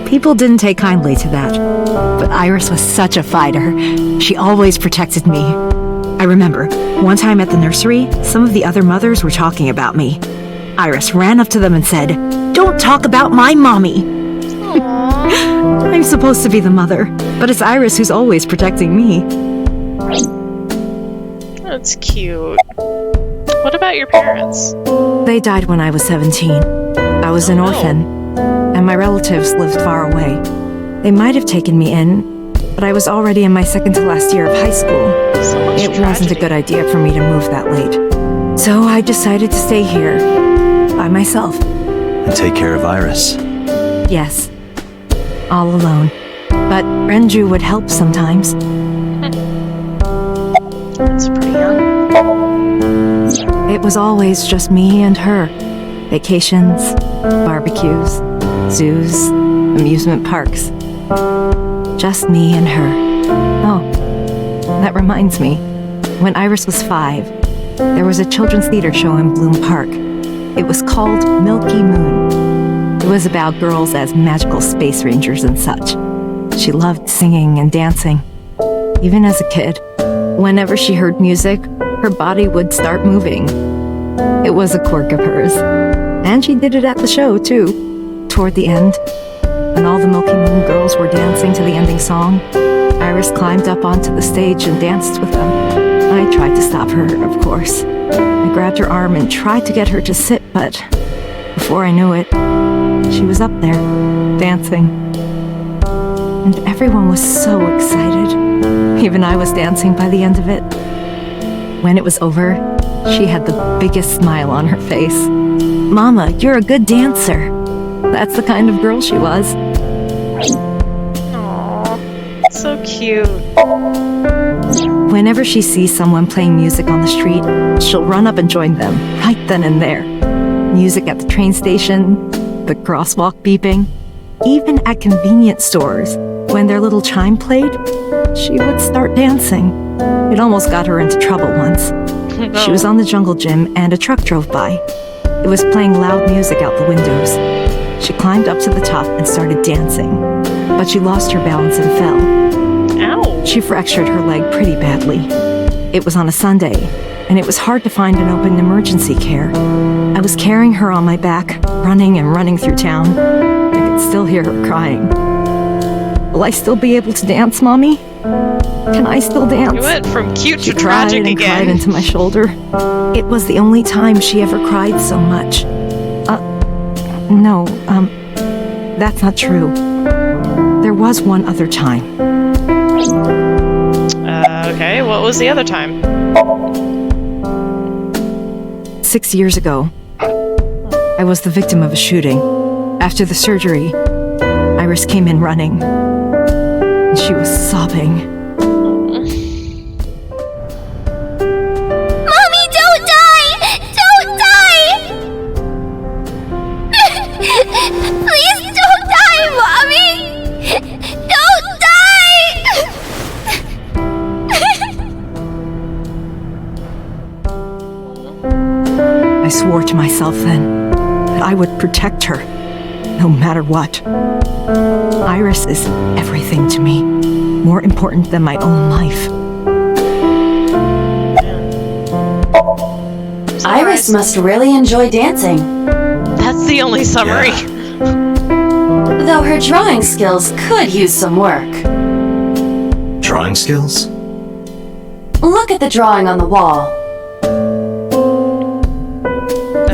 People didn't take kindly to that. But Iris was such a fighter. She always protected me. I remember, one time at the nursery, some of the other mothers were talking about me. Iris ran up to them and said, "Don't talk about my mommy!" I'm supposed to be the mother, but it's Iris who's always protecting me. That's cute. What about your parents? They died when I was 17. I was an orphan, and my relatives lived far away. They might have taken me in, but I was already in my second to last year of high school. So much It wasn't a tragedy. good idea for me to move that late. So I decided to stay here, by myself. And take care of Iris. Yes, all alone. But Renju would help sometimes. That's pretty young. It was always just me and her. Vacations, barbecues, zoos, amusement parks. Just me and her. Oh, that reminds me. When Iris was 5, there was a children's theater show in Bloom Park. It was called Milky Moon. It was about girls as magical space rangers and such. She loved singing and dancing. Even as a kid, whenever she heard music, her body would start moving. It was a quirk of hers. And she did it at the show, too. Toward the end, when all the Milky Moon girls were dancing to the ending song, Iris climbed up onto the stage and danced with them. I tried to stop her, of course. I grabbed her arm and tried to get her to sit, but before I knew it, she was up there, dancing. And everyone was so excited. Even I was dancing by the end of it. When it was over, she had the biggest smile on her face. "Mama, you're a good dancer." That's the kind of girl she was. Aww, so cute. Whenever she sees someone playing music on the street, she'll run up and join them, right then and there. Music at the train station, the crosswalk beeping, even at convenience stores, when their little chime played, she would start dancing. It almost got her into trouble once. She was on the jungle gym and a truck drove by. It was playing loud music out the windows. She climbed up to the top and started dancing, but she lost her balance and fell. Ow. She fractured her leg pretty badly. It was on a Sunday, and it was hard to find an open emergency care. I was carrying her on my back, running and running through town. I could still hear her crying. Will I still be able to dance, Mommy? Can I still dance? You went from cute She to tragic cried and again. cried into my shoulder. It was the only time she ever cried so much. No, that's not true. There was one other time. Okay, what was the other time? 6 years ago, I was the victim of a shooting. After the surgery, Iris came in running. And she was sobbing. Mommy, don't die! Don't die! Please don't die, Mommy! Don't die! I swore to myself then that I would protect her, no matter what. Iris is everything to me, more important than my own life. Iris must really enjoy dancing, That's the only summary. though her drawing skills could use some work. Drawing skills? Look at the drawing on the wall.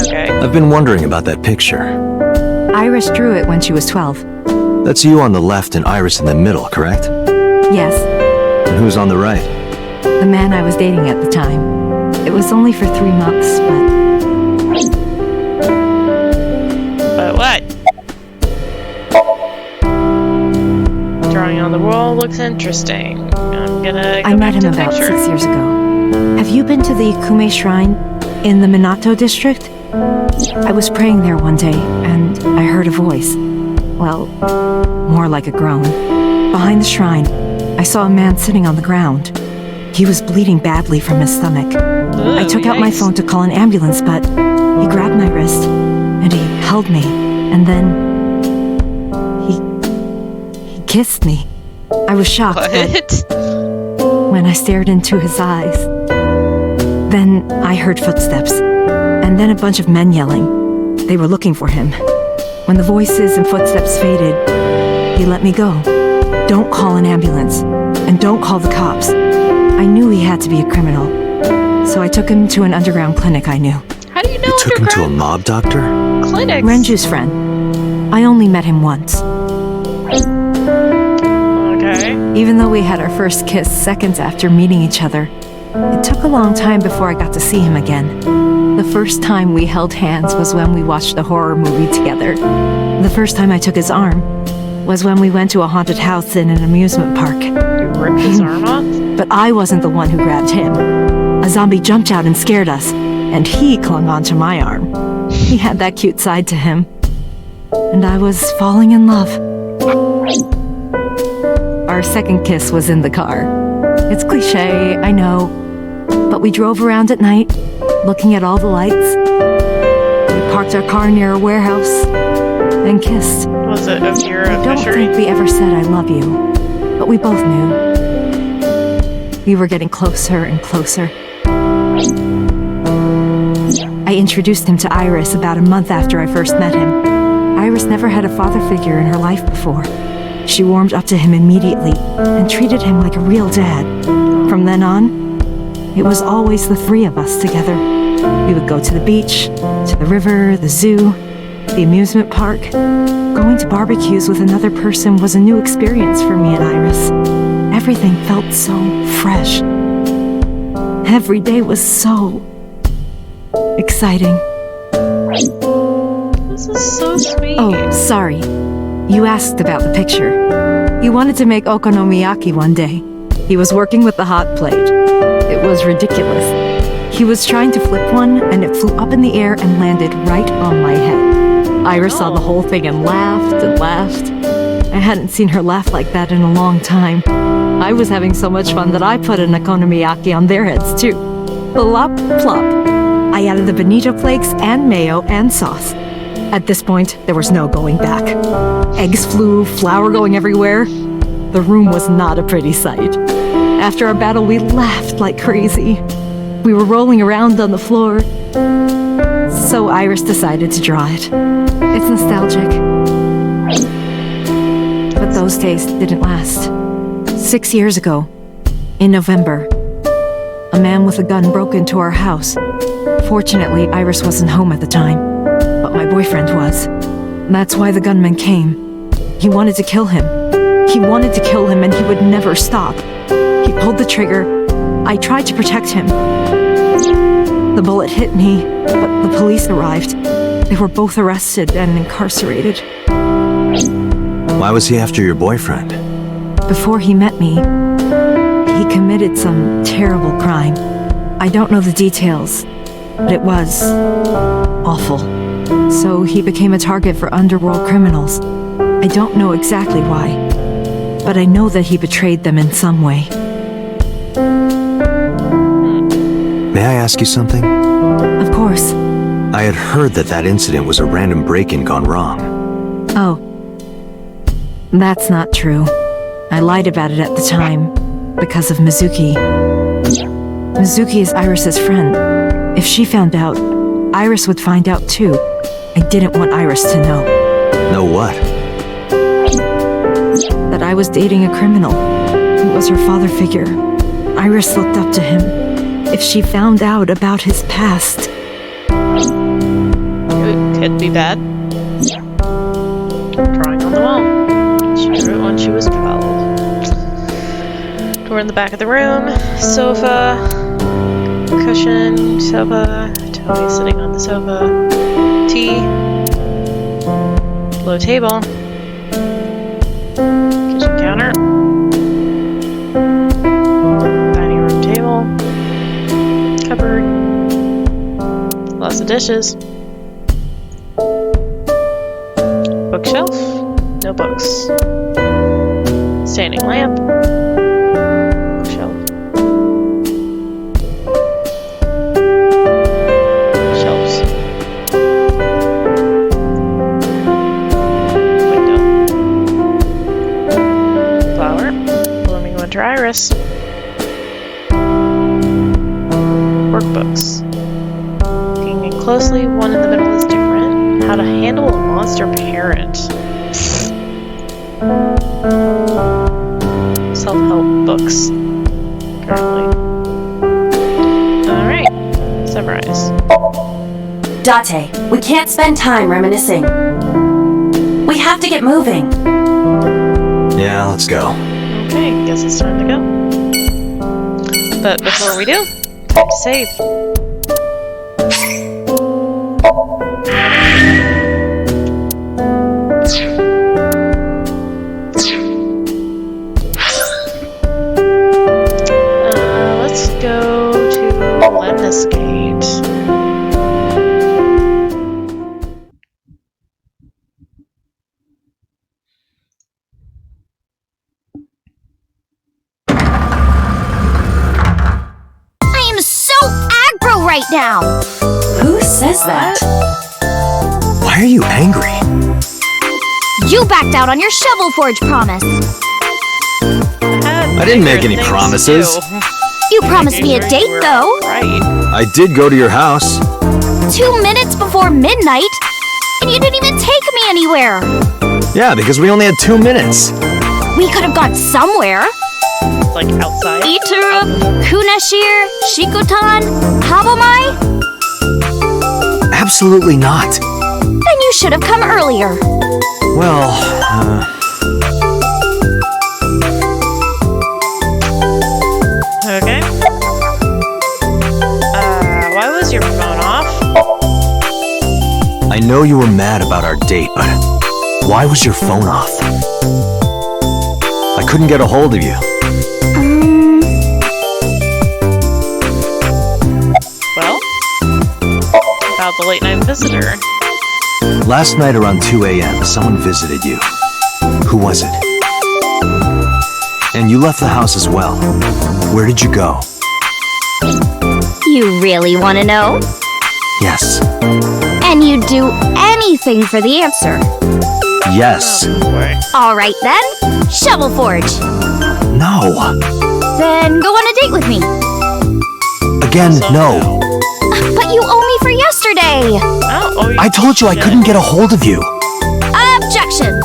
Okay. I've been wondering about that picture. Iris drew it when she was 12. That's you on the left and Iris in the middle, correct? Yes, And who's on the right? the man I was dating at the time. It was only for 3 months, but But what? Drawing on the wall looks interesting. I'm gonna go I met back him to the about picture. 6 years ago. Have you been to the Kume Shrine in the Minato district? I was praying there one day, and I heard a voice. Well, more like a groan. Behind the shrine, I saw a man sitting on the ground. He was bleeding badly from his stomach. I took out my yikes. phone to call an ambulance, but he grabbed my wrist, and he held me, and then he kissed me. I was shocked, but What? when I stared into his eyes. Then I heard footsteps, and then a bunch of men yelling. They were looking for him. When the voices and footsteps faded, he let me go. Don't call an ambulance, and don't call the cops. I knew he had to be a criminal, so I took him to an underground clinic I knew. How do you know You took him to a underground mob doctor? clinics? Renju's friend. I only met him once. Okay. Even though we had our first kiss seconds after meeting each other, it took a long time before I got to see him again. The first time we held hands was when we watched a horror movie together. The first time I took his arm was when we went to a haunted house in an amusement park. You ripped his arm off? But I wasn't the one who grabbed him. A zombie jumped out and scared us, and he clung onto my arm. He had that cute side to him. And I was falling in love. Our second kiss was in the car. It's cliche, I know. But we drove around at night, looking at all the lights. We parked our car near a warehouse and kissed. Was it Ophira I don't Fishery? think we ever said I love you, but we both knew. We were getting closer and closer. I introduced him to Iris about a month after I first met him. Iris never had a father figure in her life before. She warmed up to him immediately and treated him like a real dad. From then on, it was always the three of us together. We would go to the beach, to the river, the zoo, the amusement park. Going to barbecues with another person was a new experience for me and Iris. Everything felt so fresh. Every day was so exciting. This is so sweet. Oh, sorry. You asked about the picture. He wanted to make okonomiyaki one day. He was working with the hot plate. It was ridiculous. He was trying to flip one, and it flew up in the air and landed right on my head. Iris saw the whole thing and laughed and laughed. I hadn't seen her laugh like that in a long time. I was having so much fun that I put an okonomiyaki on their heads too. Plop, plop. I added the bonito flakes and mayo and sauce. At this point, there was no going back. Eggs flew, flour going everywhere. The room was not a pretty sight. After our battle, we laughed like crazy. We were rolling around on the floor. So Iris decided to draw it. It's nostalgic. But those days didn't last. 6 years ago, in November, a man with a gun broke into our house. Fortunately, Iris wasn't home at the time, but my boyfriend was. That's why the gunman came. He wanted to kill him. He wanted to kill him and he would never stop. He pulled the trigger. I tried to protect him. The bullet hit me, but the police arrived. They were both arrested and incarcerated. Why was he after your boyfriend? Before he met me, he committed some terrible crime. I don't know the details, but it was awful. So he became a target for underworld criminals. I don't know exactly why, but I know that he betrayed them in some way. May I ask you something? Of course. I had heard that incident was a random break-in gone wrong. Oh. That's not true. I lied about it at the time, because of Mizuki. Mizuki is Iris's friend. If she found out, Iris would find out too. I didn't want Iris to know. Know what? That I was dating a criminal. He was her father figure. Iris looked up to him. If she found out about his past... It could be bad. Drawing on the wall. She drew it when she was 12. Door in the back of the room. Sofa. Cushion. Sofa. Toby sitting on the sofa. Tea. Low table. Kitchen counter. Dining room table. Cupboard. Lots of dishes. Bookshelf. No books. Standing lamp. Bookshelf. Shelves. Window. Flower. Blooming winter iris. Workbooks. Looking in closely, one in the middle is different. How to handle a monster parent. Self-help books. Currently. Alright. Summarize. Date, we can't spend time reminiscing. We have to get moving. Yeah, let's go. Okay, guess it's time to go. But before we do, time to save. Let's go to Lemnis Gate. I am so aggro right now. Who says that? Why are you angry? You backed out on your Shovel Forge promise. I didn't make any promises. You promised me a date, though. Right. I did go to your house. 2 minutes before midnight, and you didn't even take me anywhere. Yeah, because we only had 2 minutes. We could have gone somewhere. Like outside. Itura, Kunashir, Shikotan, Habomai? Absolutely not. Then you should have come earlier. Well, Okay. Why was your phone off? I know you were mad about our date, but why was your phone off? I couldn't get a hold of you. Well, about the late night visitor. Last night around 2 a.m., someone visited you. Who was it? And you left the house as well. Where did you go? You really want to know? Yes. And you'd do anything for the answer. Yes. Boy. Alright then, Shovel Forge. No. Then go on a date with me. Again, So no. But you owe me for yesterday. I told you I couldn't get a hold of you. Objection.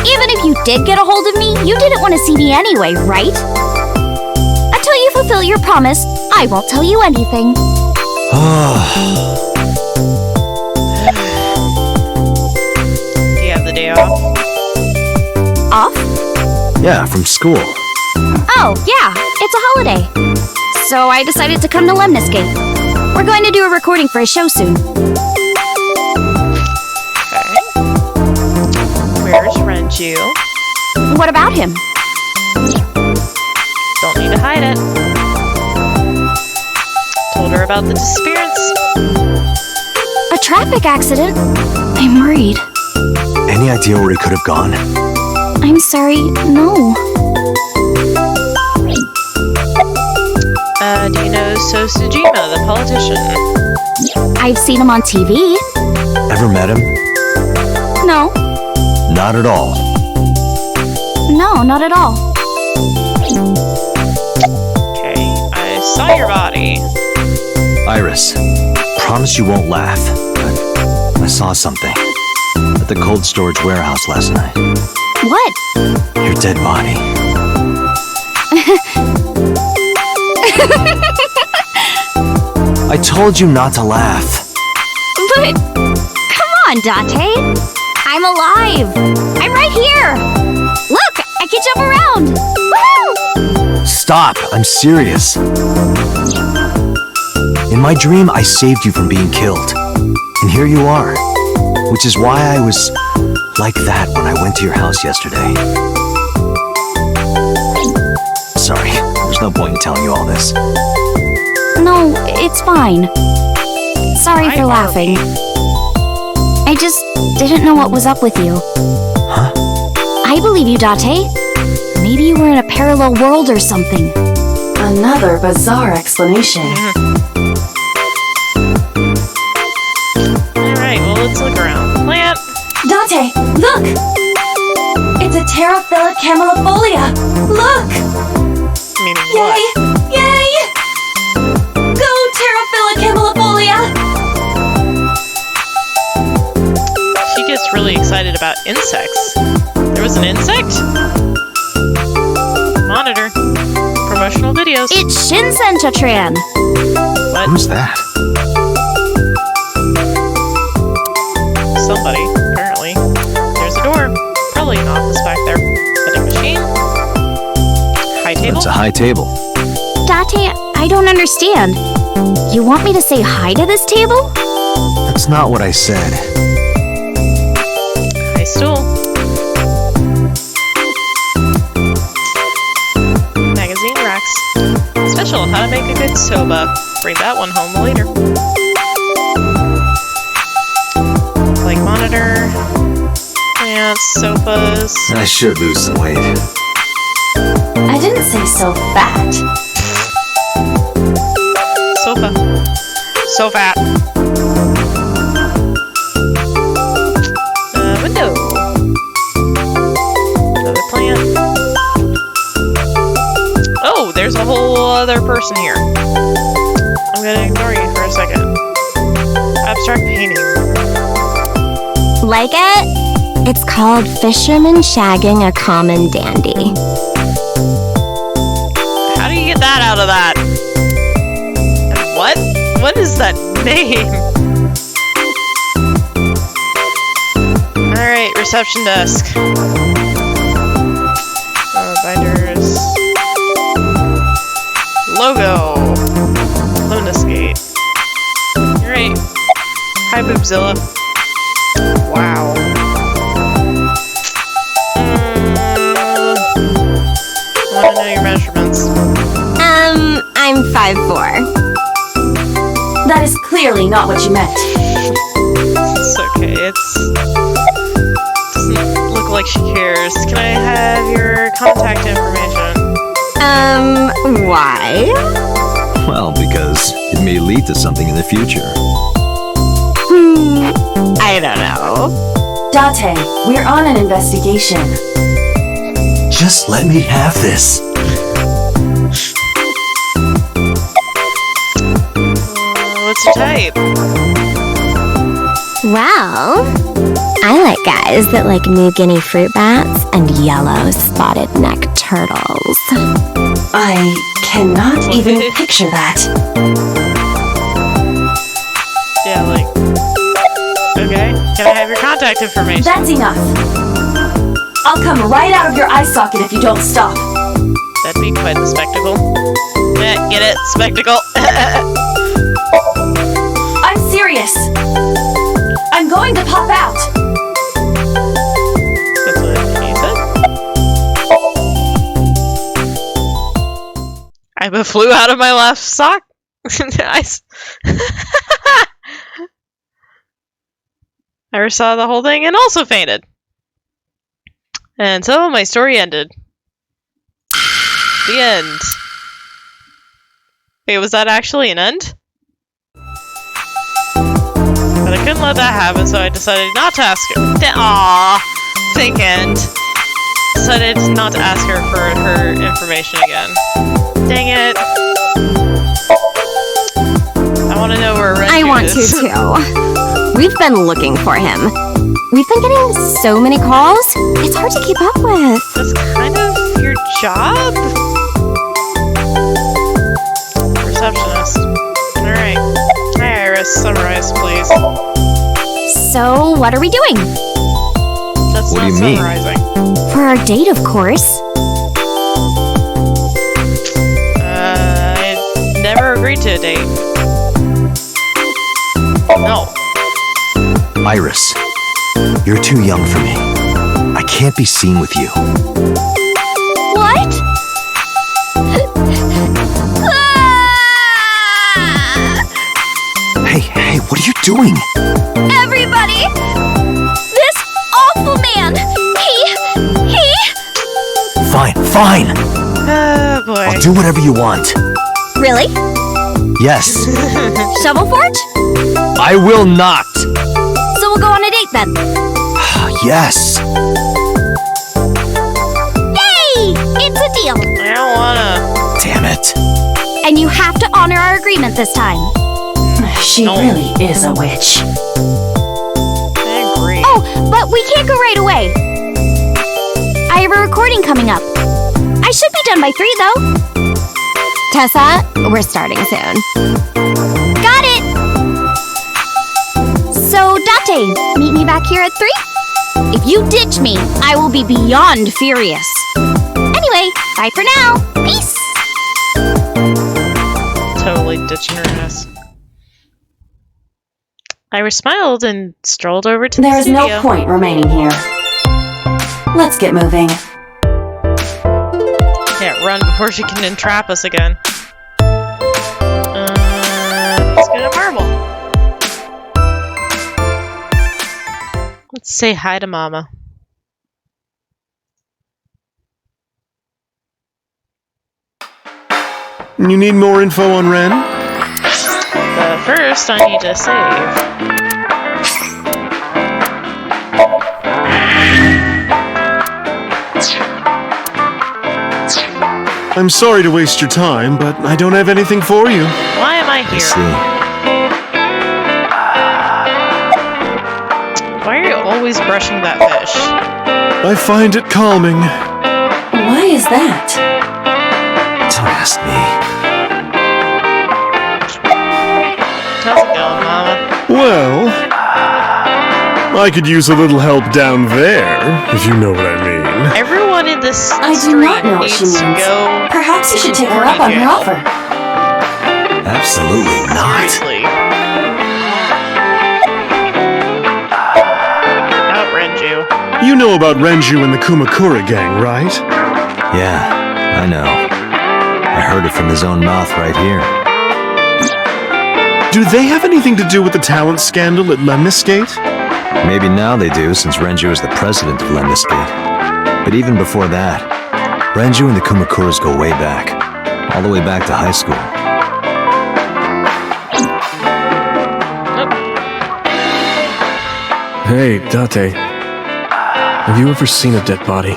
Even if you did get a hold of me, you didn't want to see me anyway, right? Until you fulfill your promise, I won't tell you anything. Do you have the day off? Off? Yeah, from school. Oh, yeah, it's a holiday. So I decided to come to Lemniscate. We're going to do a recording for a show soon. Okay. Where's Renju? What about him? Don't need to hide it. Told her about the disappearance. A traffic accident? I'm worried. Any idea where he could have gone? I'm sorry, no. Do you know Sosujima, the politician? I've seen him on TV. Ever met him? No, Not at all. no, not at all. Okay, I saw your body. Iris, promise you won't laugh, but I saw something at the cold storage warehouse last night. What? Your dead body. I told you not to laugh. But, come on, Dante. I'm alive. I'm right here. Look, I can jump around. Woohoo! Stop, I'm serious. In my dream, I saved you from being killed. And here you are. Which is why I was like that when I went to your house yesterday. Sorry, there's no point in telling you all this. No, it's fine. Sorry for laughing. I just didn't know what was up with you. Huh? I believe you, Date. Maybe you were in a parallel world or something. Another bizarre explanation. Alright, well, let's look around. Plant! Dante, look! It's a pterophilic camelophilia! Look! Meaning Yay! what? Yay! Go pterophilic camelophilia! She gets really excited about insects. There was an insect? Monitor. Promotional videos. It's Shinsen Chatran. What? Who's that? Somebody, apparently. There's a door. Probably an office back there. Vending machine. High table. It's a high table. Date, I don't understand. You want me to say hi to this table? That's not what I said. High stool. Magazine racks. Special, how to make a good soba. Bring that one home later. Like monitor. Plants, sofas. I should lose some weight. I didn't say so fat. Sofa. So fat. Window. Another plant. Oh, there's a whole other person here. I'm gonna ignore you for a second. Abstract painting. Like it? It's called Fisherman Shagging a Common Dandy. How do you get that out of that? And what? What is that name? Alright, reception desk. Binders. Logo. Lemniscate. Alright. Hi, Boobzilla. Wow. Want to know your measurements? I'm 5'4". That is clearly not what you meant. It's okay. Doesn't look like she cares. Can I have your contact information? Why? Well, because it may lead to something in the future. I don't know. Date, we're on an investigation. Just let me have this. What's your type? Well, I like guys that like New Guinea fruit bats and yellow spotted neck turtles. I cannot even picture that. Yeah, like... Okay, can I have your contact information? That's enough. I'll come right out of your eye socket if you don't stop. That'd be quite the spectacle. Get it? Spectacle. I'm serious. I'm going to pop out. That's what you said? I flew out of my left sock. I saw the whole thing and also fainted. And so my story ended. The end. Wait, was that actually an end? But I couldn't let that happen, so I decided not to ask her. Aww, fake end. Decided not to ask her for her information again. Dang it. I want to know where Red I Dude want is. to too. We've been looking for him. We've been getting so many calls, it's hard to keep up with. That's kind of your job? Receptionist. Alright. Hi, Iris. Summarize, please. So, what are we doing? That's What do not you mean? summarizing. For our date, of course. I never agreed to a date. No. Iris, you're too young for me. I can't be seen with you. What? Hey, what are you doing? Everybody! This awful man! He... Fine. Oh boy. I'll do whatever you want. Really? Yes, Shovel Forge? I will not. So we'll go on a date then. Yes. Yay! It's a deal. I don't wanna. Damn it. And you have to honor our agreement this time. She really is a witch. I agree. Oh, but we can't go right away. I have a recording coming up. I should be done by 3, though. Tessa, we're starting soon. Got it! So, Date, meet me back here at 3? If you ditch me, I will be beyond furious. Anyway, bye for now. Peace! Totally ditching her ass. Iris smiled and strolled over to There the is studio. no point remaining here. Let's get moving. Can't run before she can entrap us again. Let's get a marble. Let's say hi to Mama. You need more info on Ren? But first, I need to save. I'm sorry to waste your time, but I don't have anything for you. Why am I I here? see. Why are you always brushing that fish? I find it calming. Why is that? Don't ask me. How's it going, Mama? Well, I could use a little help down there, if you know what I mean. Everyone in this I do street not know what she needs to means. go Perhaps you to should take her boarding up on her jail. offer. Absolutely not. Seriously. Out Renju. You know about Renju and the Kumakura gang, right? Yeah, I know. I heard it from his own mouth right here. Do they have anything to do with the talent scandal at Lemniscate? Maybe now they do, since Renju is the president of Lemniscate. But even before that, Renju and the Kumakuras go way back. All the way back to high school. Hey, Date. Have you ever seen a dead body?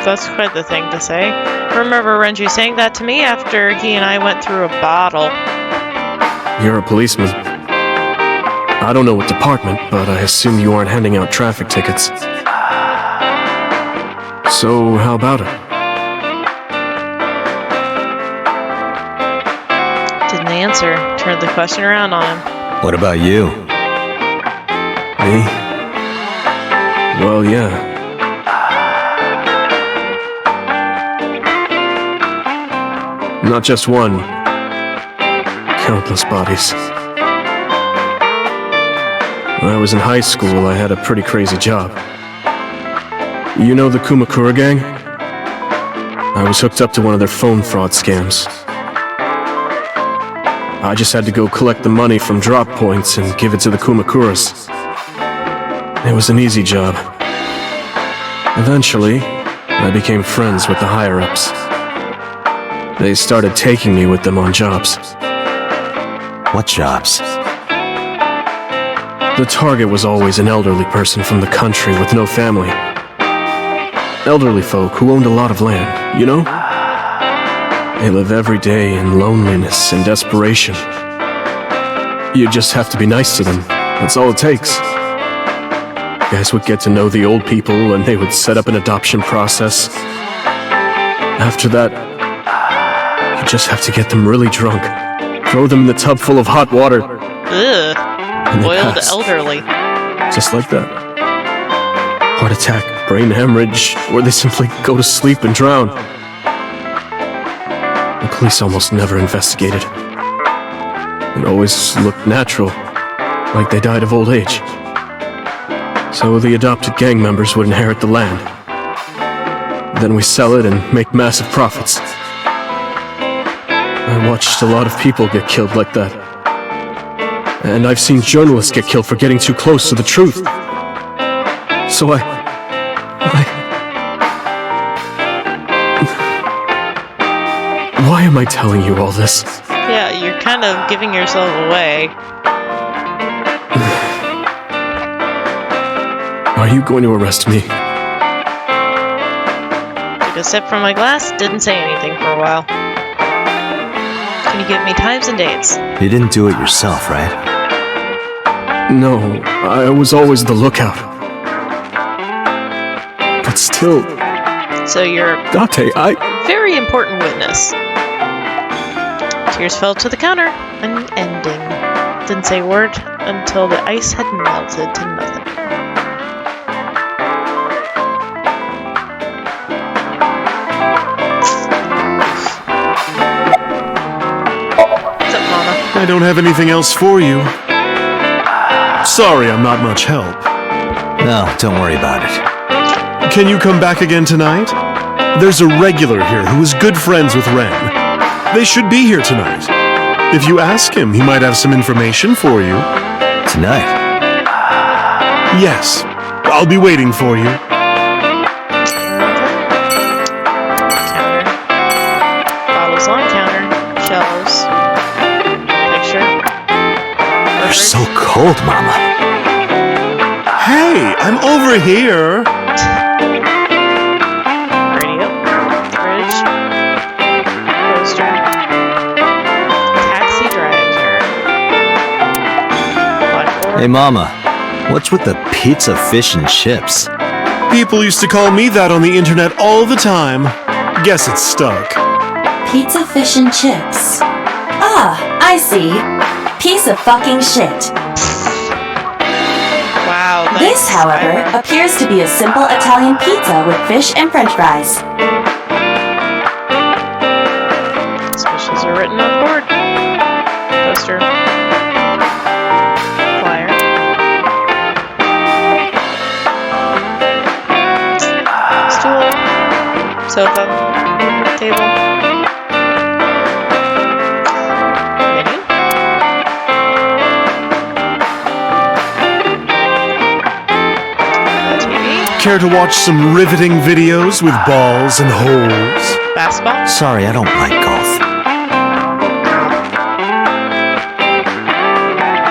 That's quite the thing to say. I remember Renji saying that to me after he and I went through a bottle. You're a policeman. I don't know what department, but I assume you aren't handing out traffic tickets. So, how about it? Didn't answer. Turned the question around on him. What about you? Me? Well, yeah. Not just one. Countless bodies. When I was in high school, I had a pretty crazy job. You know the Kumakura gang? I was hooked up to one of their phone fraud scams. I just had to go collect the money from drop points and give it to the Kumakuras. It was an easy job. Eventually, I became friends with the higher-ups. They started taking me with them on jobs. What jobs? The target was always an elderly person from the country with no family. Elderly folk who owned a lot of land, you know? They live every day in loneliness and desperation. You just have to be nice to them. That's all it takes. You guys would get to know the old people and they would set up an adoption process. After that, you just have to get them really drunk. Throw them in the tub full of hot water. Ugh. And they Boiled pass. elderly. Just like that. Heart attack, brain hemorrhage, or they simply go to sleep and drown. The police almost never investigated. It always looked natural, like they died of old age. So the adopted gang members would inherit the land. Then we sell it and make massive profits. I watched a lot of people get killed like that. And I've seen journalists get killed for getting too close to the truth. So Why am I telling you all this? Yeah, you're kind of giving yourself away. Are you going to arrest me? Took a sip from my glass, didn't say anything for a while. Can you give me times and dates? You didn't do it yourself, right? No, I was always the lookout. But still... So you're Date, very important witness. Tears fell to the counter. An ending. Didn't say a word until the ice had melted to nothing. What's up, Mama? I don't have anything else for you. Sorry, I'm not much help. No, don't worry about it. Can you come back again tonight? There's a regular here who is good friends with Ren. They should be here tonight. If you ask him, he might have some information for you. Tonight? Yes. I'll be waiting for you. Counter. Bottles on counter. Shelves. Picture. You're so cold, Mama. Hey, I'm over here. Radio. Fridge. Poster. Taxi driver. Blackboard. Hey, Mama. What's with the pizza, fish, and chips? People used to call me that on the internet all the time. Guess it's stuck. Pizza, fish, and chips. Ah, I see. Piece of fucking shit. Wow. This, however, appears to be a simple Italian pizza with fish and french fries. Specials are written on board. Poster. Flyer. Stool. Sofa. Table. Menu. TV. Care to watch some riveting videos with balls and holes? Basketball. Sorry, I don't like golf.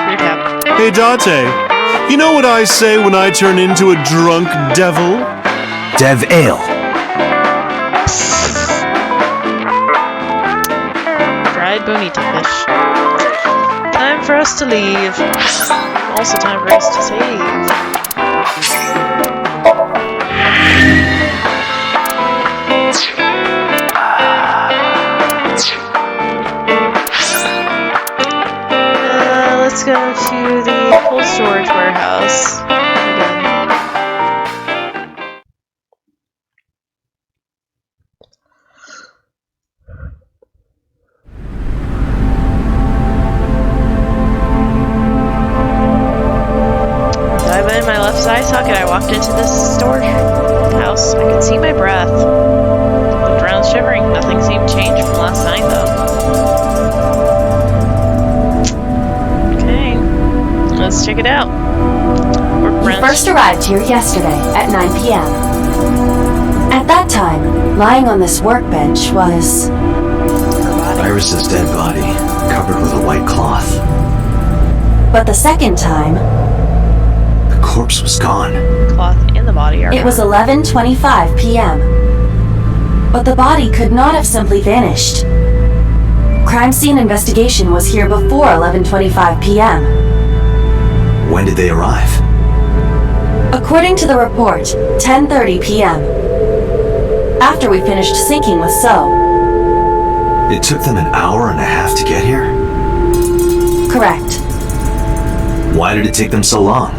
Beer tap. Hey, Date. You know what I say when I turn into a drunk devil? Dev Ale. Dried bonita fish. Time for us to leave. Also time for us to save. Let's go to the cold storage warehouse again. Dive in my left side socket. I walked into this storage house. I could see my breath. Looked around shivering. Nothing seemed changed from last night though. Let's check it out. You first arrived here yesterday at 9 p.m. At that time, lying on this workbench was... Iris's dead body, covered with a white cloth. But the second time... The corpse was gone. Cloth and the body are It was 11:25 p.m. But the body could not have simply vanished. Crime scene investigation was here before 11:25 p.m. When did they arrive? According to the report, 10:30 p.m. After we finished sinking with So. It took them an hour and a half to get here? Correct. Why did it take them so long?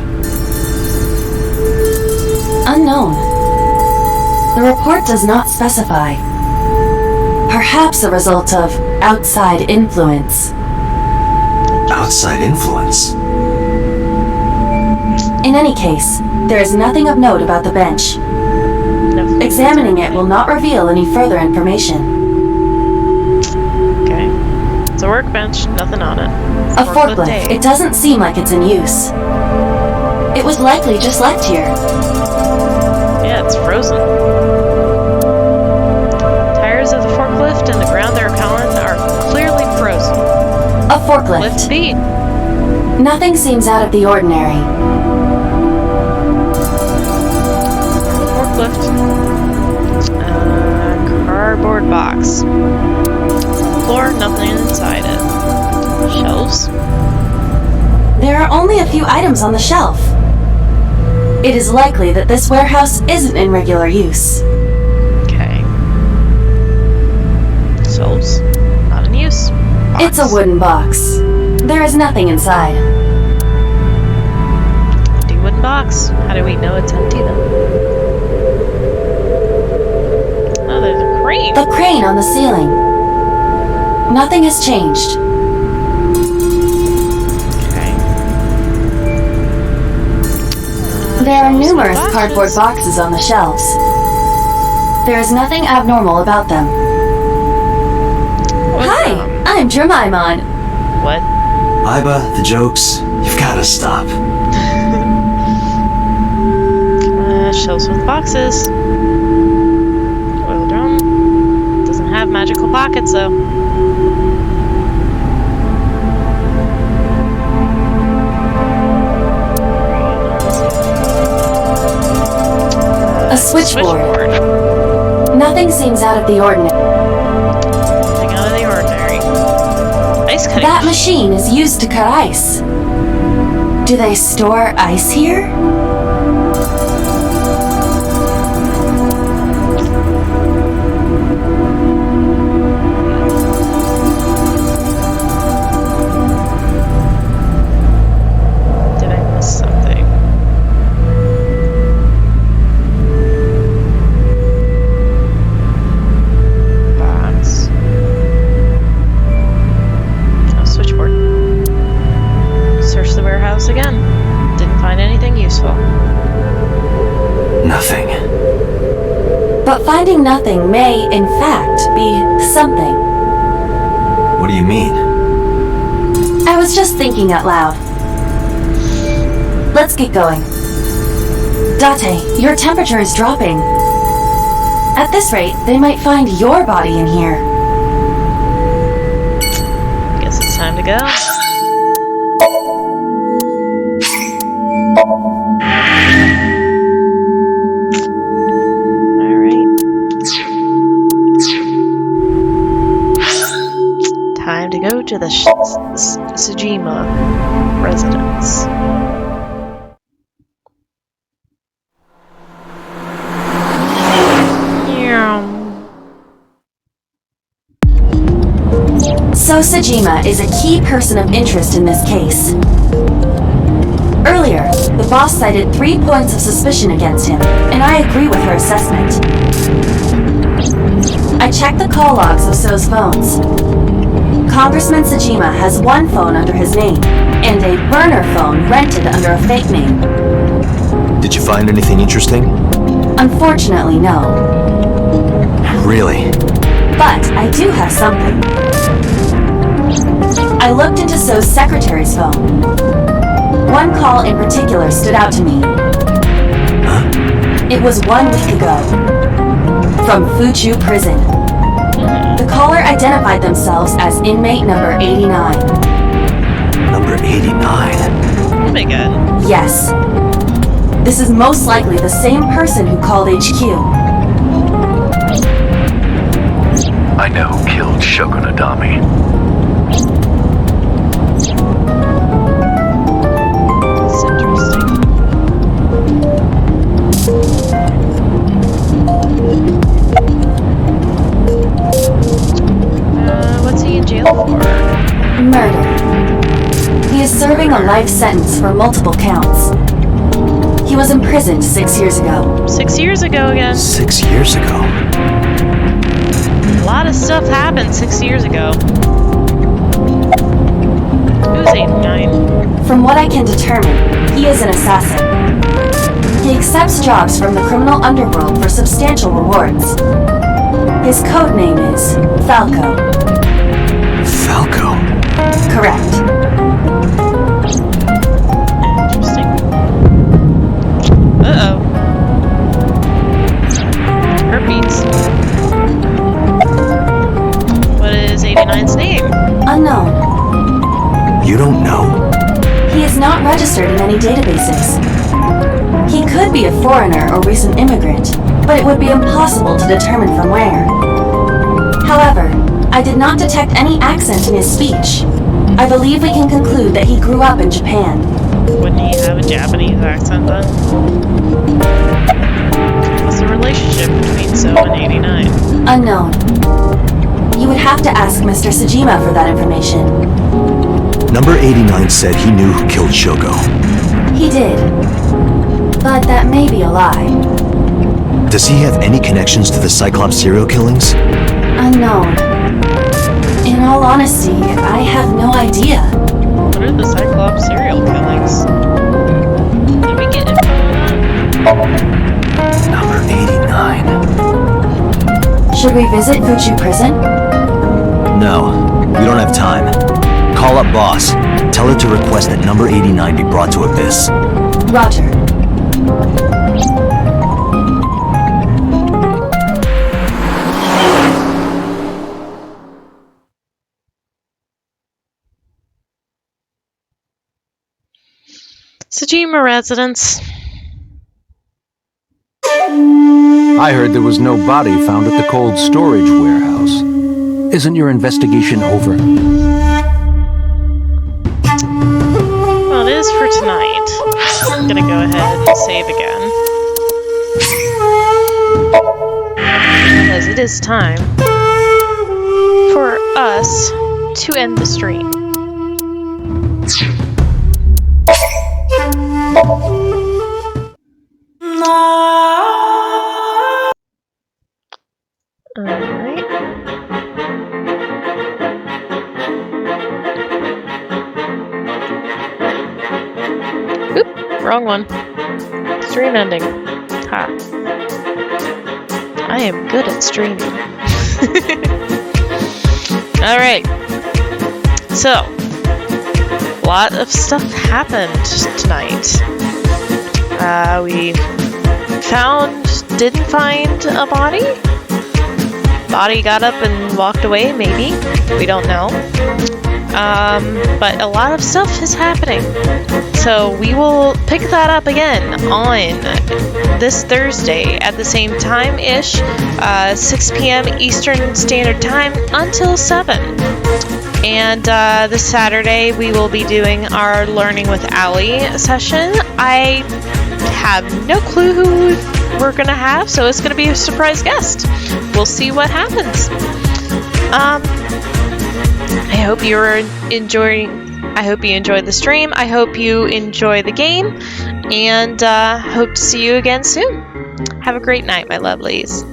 Unknown. The report does not specify. Perhaps a result of outside influence. Outside influence? In any case, there is nothing of note about the bench. Examining it will not reveal any further information. Okay. It's a workbench, nothing on it. A forklift. It doesn't seem like it's in use. It was likely just left here. Yeah, it's frozen. Tires of the forklift and the ground they're on are clearly frozen. A forklift. Lift speed. Nothing seems out of the ordinary. Cardboard box. Floor, nothing inside it. Shelves. There are only a few items on the shelf. It is likely that this warehouse isn't in regular use. Okay. Shelves. Not in use. Box. It's a wooden box. There is nothing inside. Empty wooden box. How do we know it's empty then? Oh, there's a crane. The crane on the ceiling. Nothing has changed. Okay. There are numerous cardboard boxes on the shelves. There is nothing abnormal about them. Hi, I'm Jemimon. What? Iba, the jokes, you've gotta stop. Shelves with boxes. Oil drum. Doesn't have magical pockets though. A switchboard. Nothing seems out of the ordinary. Nothing out of the ordinary. Ice cutting. That machine is used to cut ice. Do they store ice here? Did I miss something? Box. Oh, switchboard. Search the warehouse again. Didn't find anything useful. Nothing. But finding nothing may, in fact, be something. What do you mean? I was just thinking out loud. Let's get going. Date, your temperature is dropping. At this rate, they might find your body in here. Guess it's time to go. Tsujima residence. So Sajima is a key person of interest in this case. Earlier, the boss cited 3 points of suspicion against him, and I agree with her assessment. I checked the call logs of So's phones. Congressman Sajima has 1 phone under his name, and a burner phone rented under a fake name. Did you find anything interesting? Unfortunately, no. Really? But I do have something. I looked into So's secretary's phone. 1 call in particular stood out to me. Huh? It was 1 week ago. From Fuchu Prison. The caller identified themselves as inmate number 89. Number 89? Oh my god. Yes. This is most likely the same person who called HQ. I know who killed Shogun Adami. That's interesting. What's he in jail for? Murder. He is serving a life sentence for multiple counts. He was imprisoned 6 years ago. 6 years ago again. 6 years ago? A lot of stuff happened 6 years ago. Who's 89? From what I can determine, he is an assassin. He accepts jobs from the criminal underworld for substantial rewards. His code name is Falco. Falco? Correct. Interesting. Uh-oh. Herpes. What is 89's name? Unknown. You don't know? He is not registered in any databases. He could be a foreigner or recent immigrant, but it would be impossible to determine from where. However, I did not detect any accent in his speech. I believe we can conclude that he grew up in Japan. Wouldn't he have a Japanese accent then? What's the relationship between So and 89? Unknown. You would have to ask Mr. Sajima for that information. Number 89 said he knew who killed Shoko. He did. But that may be a lie. Does he have any connections to the Cyclops serial killings? Unknown. In all honesty, I have no idea. What are the Cyclops serial killings? Did we get info on that? Number 89. Should we visit Fuchu Prison? No, we don't have time. Call up boss. Tell her to request that number 89 be brought to Abyss. Roger. Tsujima residence. I heard there was no body found at the cold storage warehouse. Isn't your investigation over? Well, it is for tonight. I'm gonna go ahead and save again. Because it is time for us to end the stream. Alright. Oop, wrong one. Stream ending. Ha. I am good at streaming. Alright. So, a lot of stuff happened tonight. We didn't find a body? Body got up and walked away, maybe. We don't know. But a lot of stuff is happening. So we will pick that up again on this Thursday at the same time-ish, 6 p.m. Eastern Standard Time until 7. And this Saturday we will be doing our Learning with Allie session. I have no clue who we're gonna have, so it's gonna be a surprise guest. We'll see what happens. I hope you're enjoying. I hope you enjoyed the stream. I hope you enjoy the game, and hope to see you again soon. Have a great night, my lovelies.